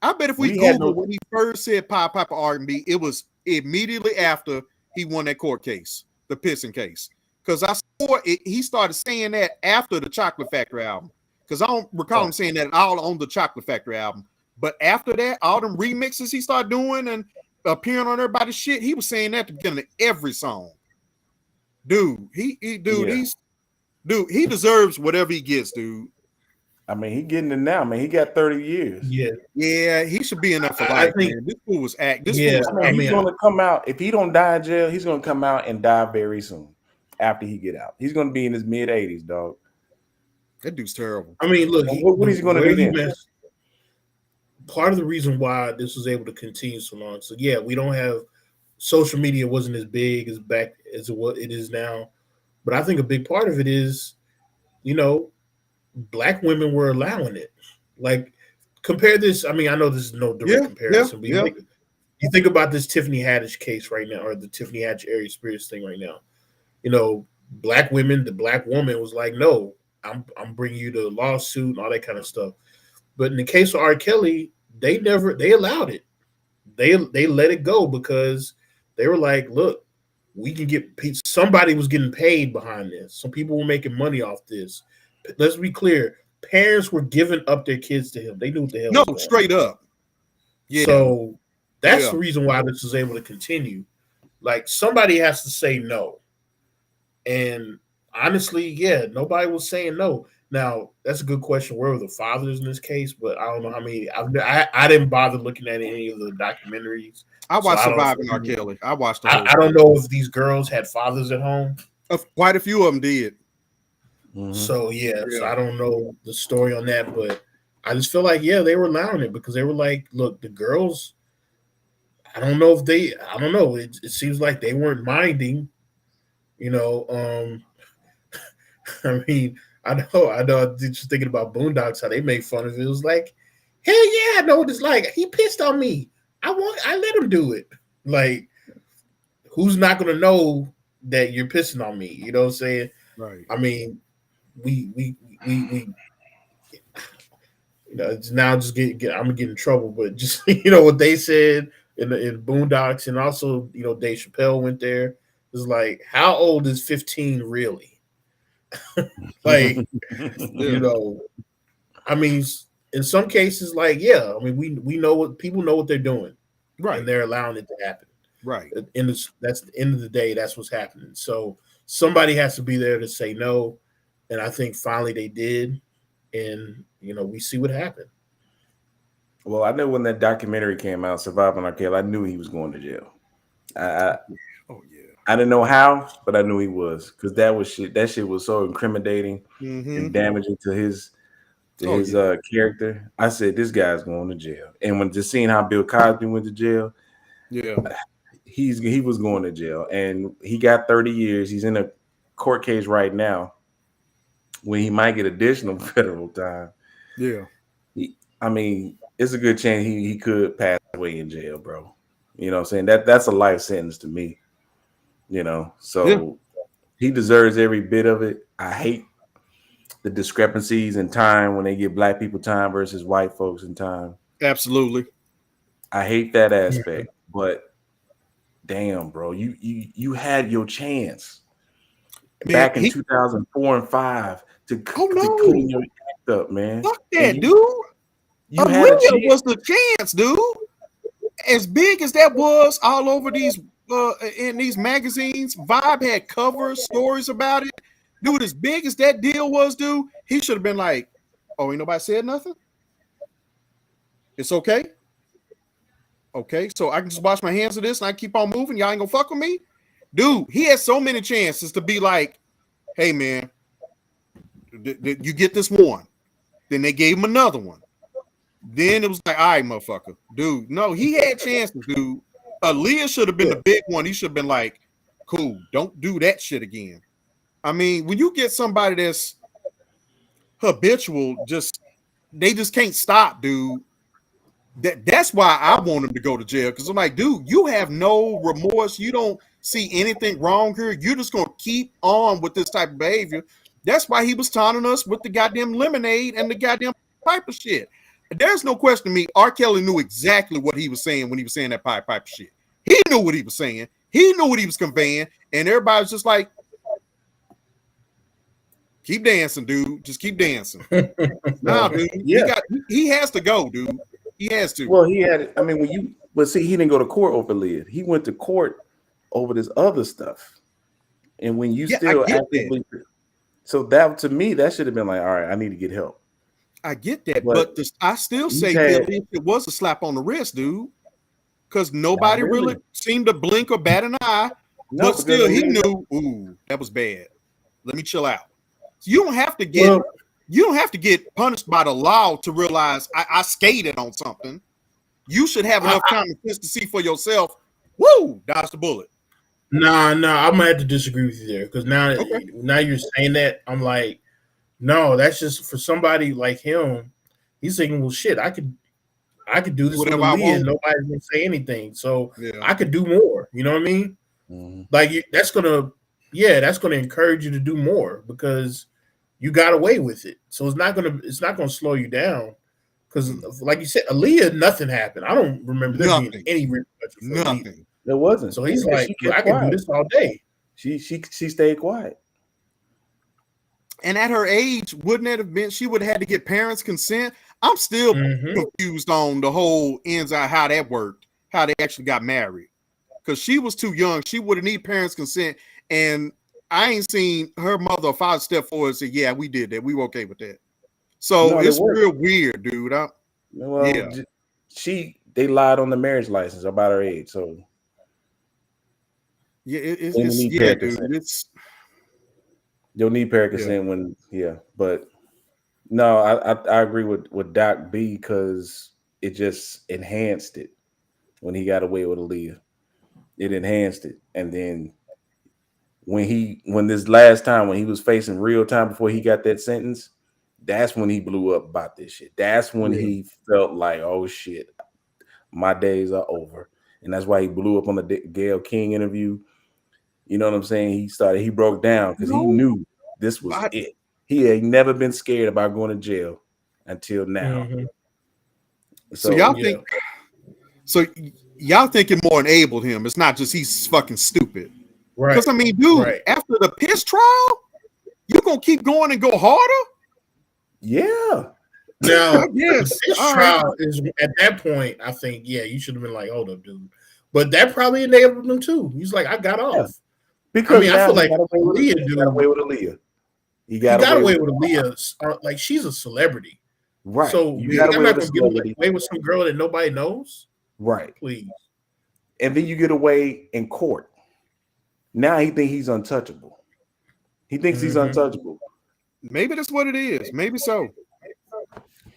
I bet if we Google when he first said Pied Piper R&B, it was immediately after he won that court case, the pissing case. Because I saw it, he started saying that after the Chocolate Factory album. Because I don't recall him saying that all on the Chocolate Factory album. But after that, all them remixes he started doing and appearing on everybody's shit, he was saying that at the beginning of every song. Dude, he deserves whatever he gets, dude. I mean, he getting it now, man. He got 30 years. Yeah, he should be in there for life. Man. This fool was he's gonna come out. If he don't die in jail, he's gonna come out and die very soon after he get out. He's gonna be in his mid-80s, dog. That dude's terrible. I mean, look, what is he gonna do then? Part of the reason why this was able to continue so long. So yeah, we don't have social media wasn't as big as back as what it is now. But I think a big part of it is, Black women were allowing it. Like, compare this. I mean, I know this is no direct comparison, but you think about this Tiffany Haddish case right now, or the Tiffany Haddish Aries Spears thing right now. Black women, the Black woman was like, no, I'm bringing you to a lawsuit and all that kind of stuff. But in the case of R. Kelly, they allowed it. They let it go because they were like, look, we can get somebody was getting paid behind this. Some people were making money off this, let's be clear. Parents were giving up their kids to him. They knew what the hell No, was going straight up. Yeah. So that's Yeah. the reason why this was able to continue. Like somebody has to say no. And honestly, yeah, nobody was saying no. Now that's a good question. Where were the fathers in this case? But I don't know how many. I didn't bother looking at any of the documentaries. I So watched I don't. Surviving R. Kelly. I watched the whole. I don't know if these girls had fathers at home. Quite a few of them did. Mhm. So yeah, so Yeah. I don't know the story on that, but I just feel like they were allowing it because they were like, look, the girls. I don't know if they. I don't know. It seems like they weren't minding. You know, I mean, I know. I just thinking about Boondocks, how they make fun of it. It was like, hell yeah, I know what it's like. He pissed on me. I let him do it. Like, who's not gonna know that you're pissing on me? You know what I'm saying? Right. I mean, we you know, it's now just get I'm gonna get in trouble, but just what they said in Boondocks, and also Dave Chappelle went there. It's like, how old is 15 really? Like, Yeah. I mean, in some cases, like, yeah, I mean, we know what people know what they're doing, Right. and they're allowing it to happen. Right. That's the end of the day. That's what's happening. So somebody has to be there to say no, and I think finally they did, and we see what happened. Well, I know when that documentary came out, Surviving R. Kelly, I knew he was going to jail. Oh yeah. I didn't know how, but I knew he was, because that shit was so incriminating Mm-hmm. and damaging to his character. I said, this guy's going to jail. And when just seeing how Bill Cosby went to jail, Yeah. he was going to jail, and he got 30 years. He's in a court case right now when he might get additional federal time. Yeah. I mean, it's a good chance he could pass away in jail, bro. You know what I'm saying? That's a life sentence to me. So he deserves every bit of it. I hate the discrepancies in time when they give black people time versus white folks in time. Absolutely. I hate that aspect, but damn, bro, you had your chance back in 2004 and 5 to clean your act up, man. Fuck that, dude. You had a chance. Was the chance, dude. As big as that was all over these in these magazines, Vibe had cover stories about it. Dude, as big as that deal was, dude, he should have been like, oh, ain't nobody said nothing? It's okay. Okay, so I can just wash my hands of this and I keep on moving. Y'all ain't gonna fuck with me? Dude, he had so many chances to be like, hey, man, you get this one. Then they gave him another one. Then it was like, all right, motherfucker. Dude, no, he had chances, dude. Aaliyah should have been the big one. He should have been like, cool, don't do that shit again. I mean, when you get somebody that's habitual, they just can't stop, dude. That's why I want him to go to jail, because I'm like, dude, you have no remorse. You don't see anything wrong here. You're just going to keep on with this type of behavior. That's why he was taunting us with the goddamn lemonade and the goddamn Piper shit. There's no question to me. R. Kelly knew exactly what he was saying when he was saying that Piper shit. He knew what he was saying. He knew what he was conveying. And everybody was just like, keep dancing, dude. Just keep dancing. Nah, dude. Yeah. He has to go, dude. He has to. Well, he had, I mean, he didn't go to court over Lid. He went to court over this other stuff. And when you still actively, so that, to me, that should have been like, all right, I need to get help. I get that, but I still say it was a slap on the wrist, dude, because nobody really seemed to blink or bat an eye. No, but still, he knew, ooh, that was bad. Let me chill out. So you don't have to get punished by the law to realize I skated on something. You should have enough common sense to see for yourself. Woo, dodge the bullet. Nah, I'm gonna have to disagree with you there, because now you're saying that, I'm like, no, that's just for somebody like him. He's thinking, well, shit, I could do this with Aaliyah and nobody's gonna say anything, so I could do more. You know what I mean? Mm-hmm. Like that's gonna encourage you to do more because you got away with it. So it's not gonna slow you down, because like you said, Aaliyah, nothing happened. I don't remember there being any repercussions. Nothing. There wasn't. So he's like, I can do this all day. She stayed quiet. And at her age, wouldn't it have been she would have had to get parents' consent? I'm still confused on the whole ends out how that worked, how they actually got married. Because she was too young. She would have need parents' consent. And I ain't seen her mother or father step forward and say, yeah, we did that. We were okay with that. So No, it's real weird, dude. Well, they lied on the marriage license about her age. So yeah, dude. You'll need parent consent but no, I agree with Doc B because it just enhanced it when he got away with Aaliyah. It enhanced it. And then when this last time when he was facing real time before he got that sentence, that's when he blew up about this shit. That's when he felt like, oh shit, my days are over. And that's why he blew up on the Gayle King interview. You know what I'm saying? He broke down because he knew this was it. He ain't never been scared about going to jail until now. So y'all think y'all think it more enabled him. It's not just he's fucking stupid. Right. Because I mean, dude, after the piss trial, you gonna keep going and go harder? Yeah. Now, yes, this trial is at that point, I think, you should have been like, hold up, dude. But that probably enabled him too. He's like, I got off. Yeah. Because I feel like Aaliyah got away with Aaliyah. He got away with Aaliyah. Like, she's a celebrity. Right. So I'm not going to get away with some girl that nobody knows. Right. Please. And then you get away in court. Now he thinks he's untouchable. He thinks he's untouchable. Maybe that's what it is. Maybe so.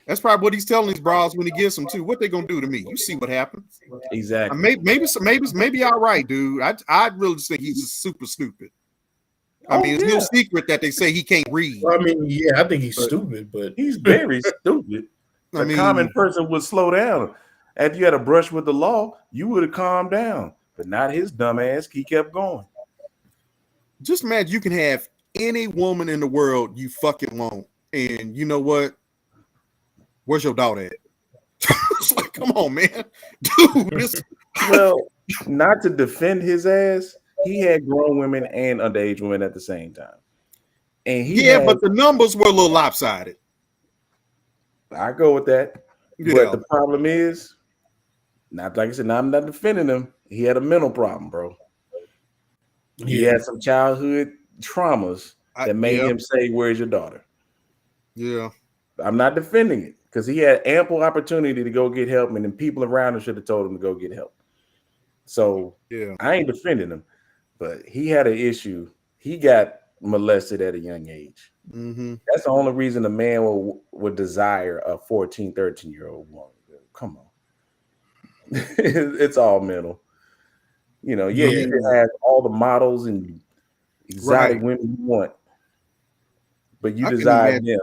That's probably what he's telling these bras when he gets them too. What they gonna do to me? You see what happens. Exactly. Maybe all right, dude. I really just think he's just super stupid. I mean, it's no secret that they say he can't read. Well, I mean, I think he's stupid, but he's very stupid. A common person would slow down. After you had a brush with the law, you would have calmed down, but not his dumb ass. He kept going. Just imagine you can have any woman in the world you fucking want, and you know what? Where's your daughter at? It's like, come on, man, dude. Well, not to defend his ass, he had grown women and underage women at the same time, and but the numbers were a little lopsided. I go with that, but the problem is, not like I said. Now I'm not defending him. He had a mental problem, bro. He had some childhood traumas that made him say, "Where's your daughter?" Yeah, I'm not defending it because he had ample opportunity to go get help, and then people around him should have told him to go get help. So I ain't defending him, but he had an issue. He got molested at a young age. That's the only reason a man would desire a 14, 13-year-old woman. Come on. It's all mental. You know, you can have all the models and exotic women you want, but you desire them.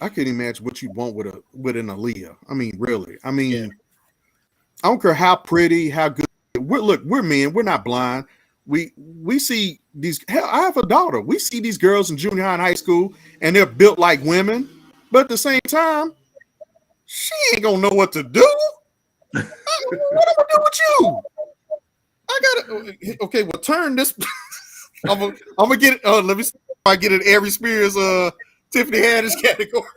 I can't imagine what you want with an Aaliyah. I mean, really. I mean, I don't care how pretty, how good. We're men. We're not blind. We see these. Hell, I have a daughter. We see these girls in junior high and high school, and they're built like women. But at the same time, she ain't gonna know what to do. What am I gonna do with you? I gotta. Okay, well, turn this. I'm gonna get it. Let me see if I get it. Aries Spears, Tiffany Haddish category.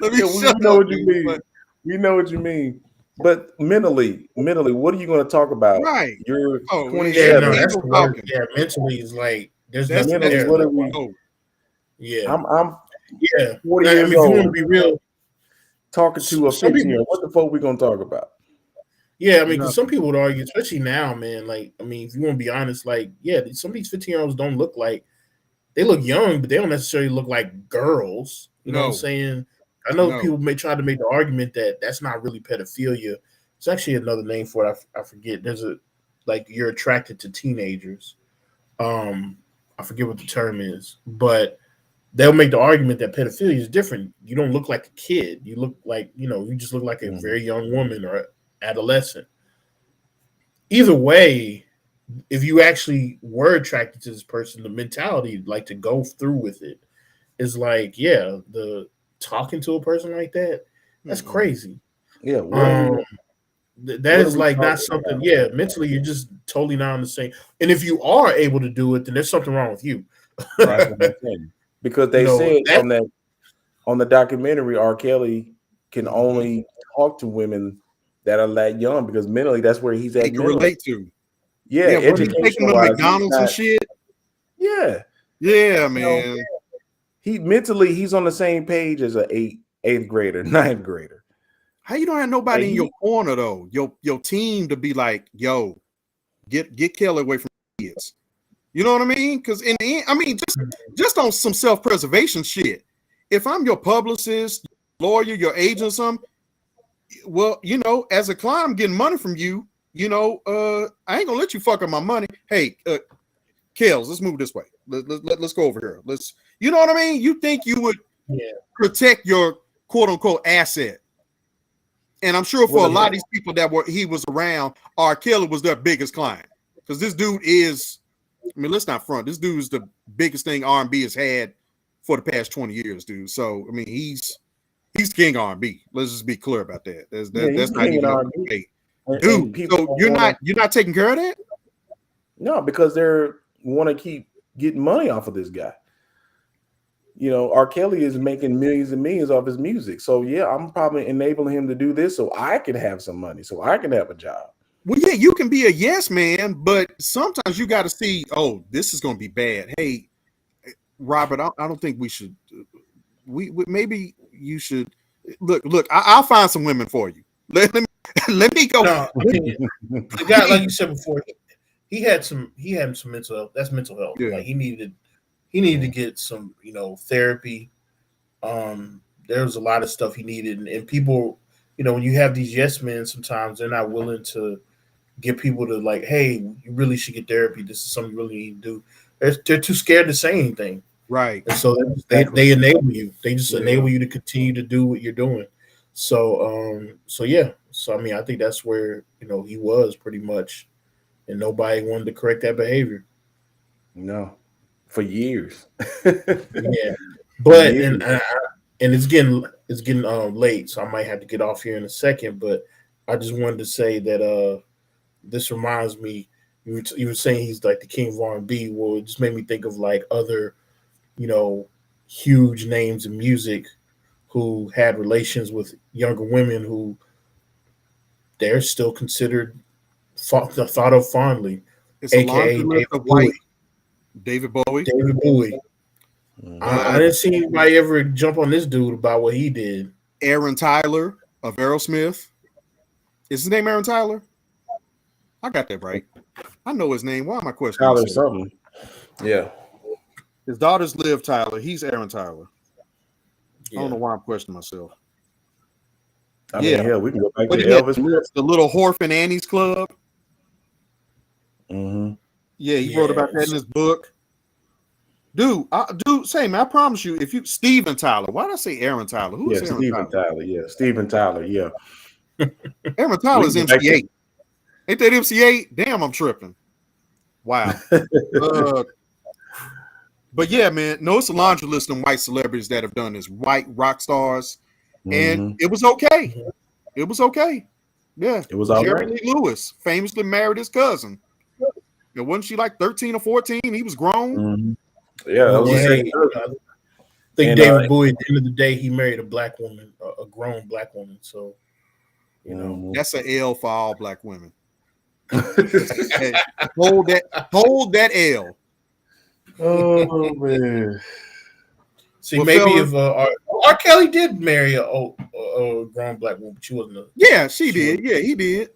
Let me we know what you mean. We know what you mean. But mentally, what are you going to talk about? Right. You're 27. That's the word. Yeah, mentally is like there's nothing there. What are we? Yeah. I'm 40 years old. If you want to be real, talking to a 15-year-old, what the fuck we going to talk about? Yeah, I mean, because some people would argue, especially now, man. Like, I mean, if you want to be honest, like, some of these 15-year-olds don't look like they look young, but they don't necessarily look like girls. You know what I'm saying? I know people may try to make the argument that that's not really pedophilia. It's actually another name for it. I forget. There's you're attracted to teenagers. I forget what the term is, but they'll make the argument that pedophilia is different. You don't look like a kid. You look like, you just look like a very young woman or adolescent. Either way, if you actually were attracted to this person, the mentality, like, to go through with it is like, the talking to a person like that, that's crazy. Yeah. That is like not something, mentally you're just totally not on the same. And if you are able to do it, then there's something wrong with you. That's what I'm saying. Because they said on the documentary, R. Kelly can only talk to women that are that young because mentally that's where he's at. They can relate to. Yeah, but he's taking them McDonald's and shit. Yeah. Yeah, man. He mentally he's on the same page as an eighth grader, ninth grader. How you don't have nobody in your corner though? Your team to be like, yo, get Kelly away from kids. You know what I mean? Because in the end, I mean, just on some self-preservation shit. If I'm your publicist, lawyer, your agent, or something, well, you know, as a client, I'm getting money from you. You know, I ain't gonna let you fuck up my money. Hey, Kels, let's move this way. Let's go over here. You know what I mean? You think you would protect your quote unquote asset. And I'm sure for a lot of these people he was around, R. Kelly was their biggest client. Because this dude is, I mean, let's not front. This dude is the biggest thing R&B has had for the past 20 years, dude. So, I mean, he's king R&B. Let's just be clear about that. That's not even R&B. Dude, so you're not taking care of that? No, because they want to keep getting money off of this guy. You know, R. Kelly is making millions and millions off his music. So, yeah, I'm probably enabling him to do this so I can have some money, so I can have a job. Well, yeah, you can be a yes man, but sometimes you got to see, oh, this is going to be bad. Hey, Robert, I don't think we should. We maybe you should look. I'll find some women for you. Let me go. No, the guy, like you said before, he had some mental health. That's mental health. Yeah. Like he needed to get some, you know, therapy. There was a lot of stuff he needed, and people, you know, when you have these yes men, sometimes they're not willing to get people to like, hey, you really should get therapy. This is something you really need to do. They're too scared to say anything. Right. And so they enable you. They just enable you to continue to do what you're doing. So yeah. So I mean, I think that's where, you know, he was pretty much, and nobody wanted to correct that behavior. No, for years. Yeah, but and it's getting late, so I might have to get off here in a second. But I just wanted to say that this reminds me. You were saying he's like the king of R&B. Well, it just made me think of like other, you know, huge names in music who had relations with younger women who they're still considered thought of fondly. It's AKA David Bowie. David Bowie. I didn't see anybody ever jump on this dude about what he did. Aaron Tyler of Aerosmith. Is his name Aaron Tyler? I got that right. I know his name. Why am I questioning? Tyler something. Yeah. His daughters Liv Tyler. He's Aaron Tyler. Yeah. I don't know why I'm questioning myself. I mean, hell, we can go back to Elvis. The Little Orphan Annie's Club. Mm-hmm. Yeah, he wrote about that in his book. Dude, say, man, I promise you, if you Steven Tyler, why did I say Aaron Tyler? Who is Aaron Steven Tyler? Yeah, Steven Tyler. Yeah, Aaron Tyler's MC8. Ain't that MC8? Damn, I'm tripping. Wow. But yeah, man, no, it's a laundry list of white celebrities that have done this, white rock stars, and it was okay. It was okay. Yeah, it was all Jerry right. Lee Lewis famously married his cousin. And wasn't she like 13 or 14? He was grown. Mm-hmm. Yeah, that was I think David Bowie, at the end of the day, he married a black woman, a grown black woman. So, you know, that's an L for all black women. Hey, hold that L. Oh man. See, well, maybe if R. Kelly did marry a grown black woman, but she wasn't. Yeah, she did. Yeah, he did.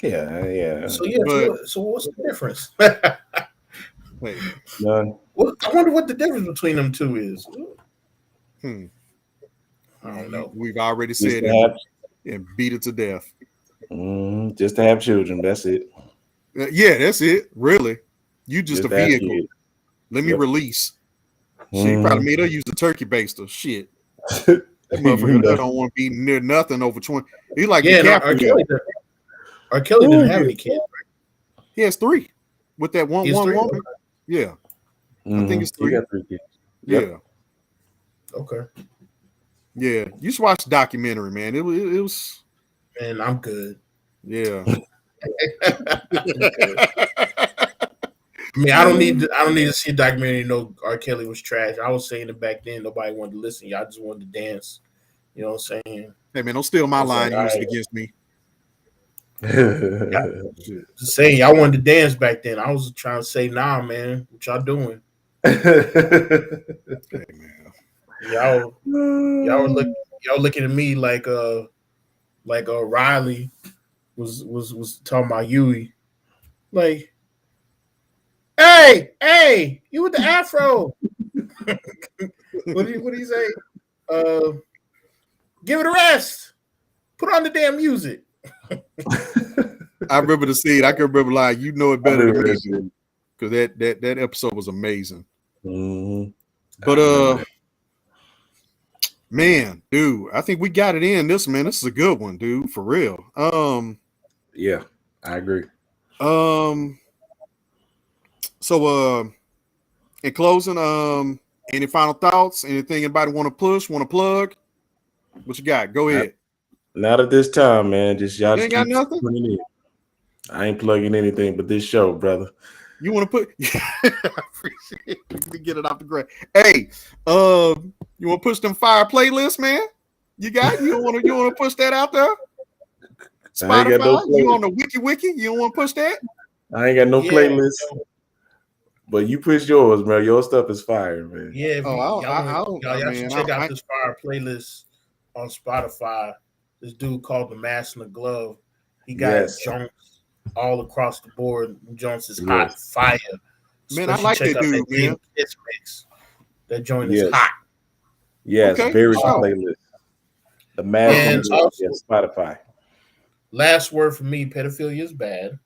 Yeah. So yeah, so what's the difference? Wait, none. Well, I wonder what the difference between them two is. I don't know. We've already said it and beat it to death. Just to have children. That's it. Yeah, that's it. Really, you just a vehicle. Let me release. She probably made her use a turkey baster. Shit, that motherfucker don't want to be near nothing over 20. He like R. Kelly didn't have any kids. Right? He has 3 with that one woman. Yeah, I think it's 3. He got 3 kids. Yeah. Yep. Okay. Yeah, you should watch the documentary, man. It was. Man, I'm good. Yeah. I mean, I don't need to see a documentary. No, R. Kelly was trash. I was saying it back then. Nobody wanted to listen. Y'all just wanted to dance. You know what I'm saying? Hey man, don't steal my It's line like, and use all it right. against me. Shit. Just saying, y'all wanted to dance back then. I was trying to say, nah, man, what y'all doing? Hey man. Y'all y'all looking at me like Riley was talking about Yui. Like, hey, you with the afro. what do you say? Give it a rest. Put on the damn music. I remember the scene. I can remember like you know it I better than remember me, that shit. because that episode was amazing. Mhm. But man, dude, I think we got it in this, man. This is a good one, dude, for real. Yeah, I agree. So in closing, any final thoughts? Anything anybody want to push, want to plug? What you got? Go ahead. Not at this time, man. Just y'all You just ain't got keep nothing? putting it in. I ain't plugging anything but this show, brother. You want to put I appreciate it. Let me get it off the ground. Hey, you want to push them fire playlists, man? You want to push that out there? I ain't got no Spotify, you playlist. on the wiki? You don't want to push that? I ain't got no Yeah, playlist. But you push yours, man. Your stuff is fire, man. Yeah, if y'all should check out man. this fire playlist on Spotify. This dude called the Mask and the Glove. He got Yes. Jones all across the board. Jones is hot Yes. fire. Man, I Especially like check that out dude, that man. Kids mix. That joint Yes. is hot. Yes, Okay, very for good sure. playlist. The Mask And and the Glove, also- yes, Spotify. Last word for me: pedophilia is bad,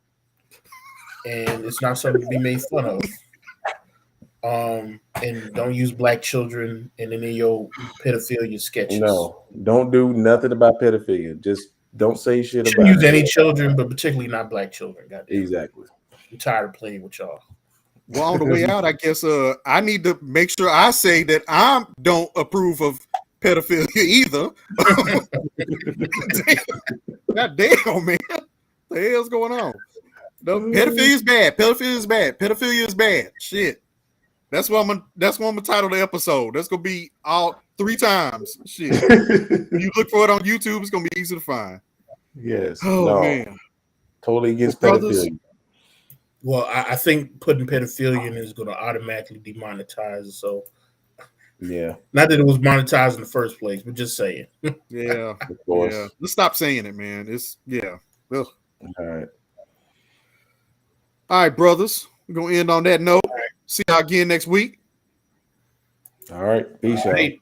and it's not something to be made fun of. And don't use black children in any of your pedophilia sketches. No, don't do nothing about pedophilia. Just don't say shit Shouldn't about use it. any children, but particularly not black children. Goddamn. Exactly. I'm tired of playing with y'all. Well, on the way out, I guess I need to make sure I say that I don't approve of pedophilia either. God damn, man. What the hell's going on? No, pedophilia is bad. Pedophilia is bad. Pedophilia is bad. Shit. That's what I'm gonna title the episode. That's gonna be all 3 times. Shit. When you look for it on YouTube, it's gonna be easy to find. Yes. Oh No. man. Totally against Well, brothers, pedophilia. Well, I think putting pedophilia in is going to automatically demonetize. So, Yeah, not that it was monetized in the first place, but just saying. yeah. of course. Yeah. Let's stop saying it, man. It's yeah. Ugh. All right. All right, brothers. We're gonna end on that note. See y'all again next week. All right. Peace, y'all. Hey.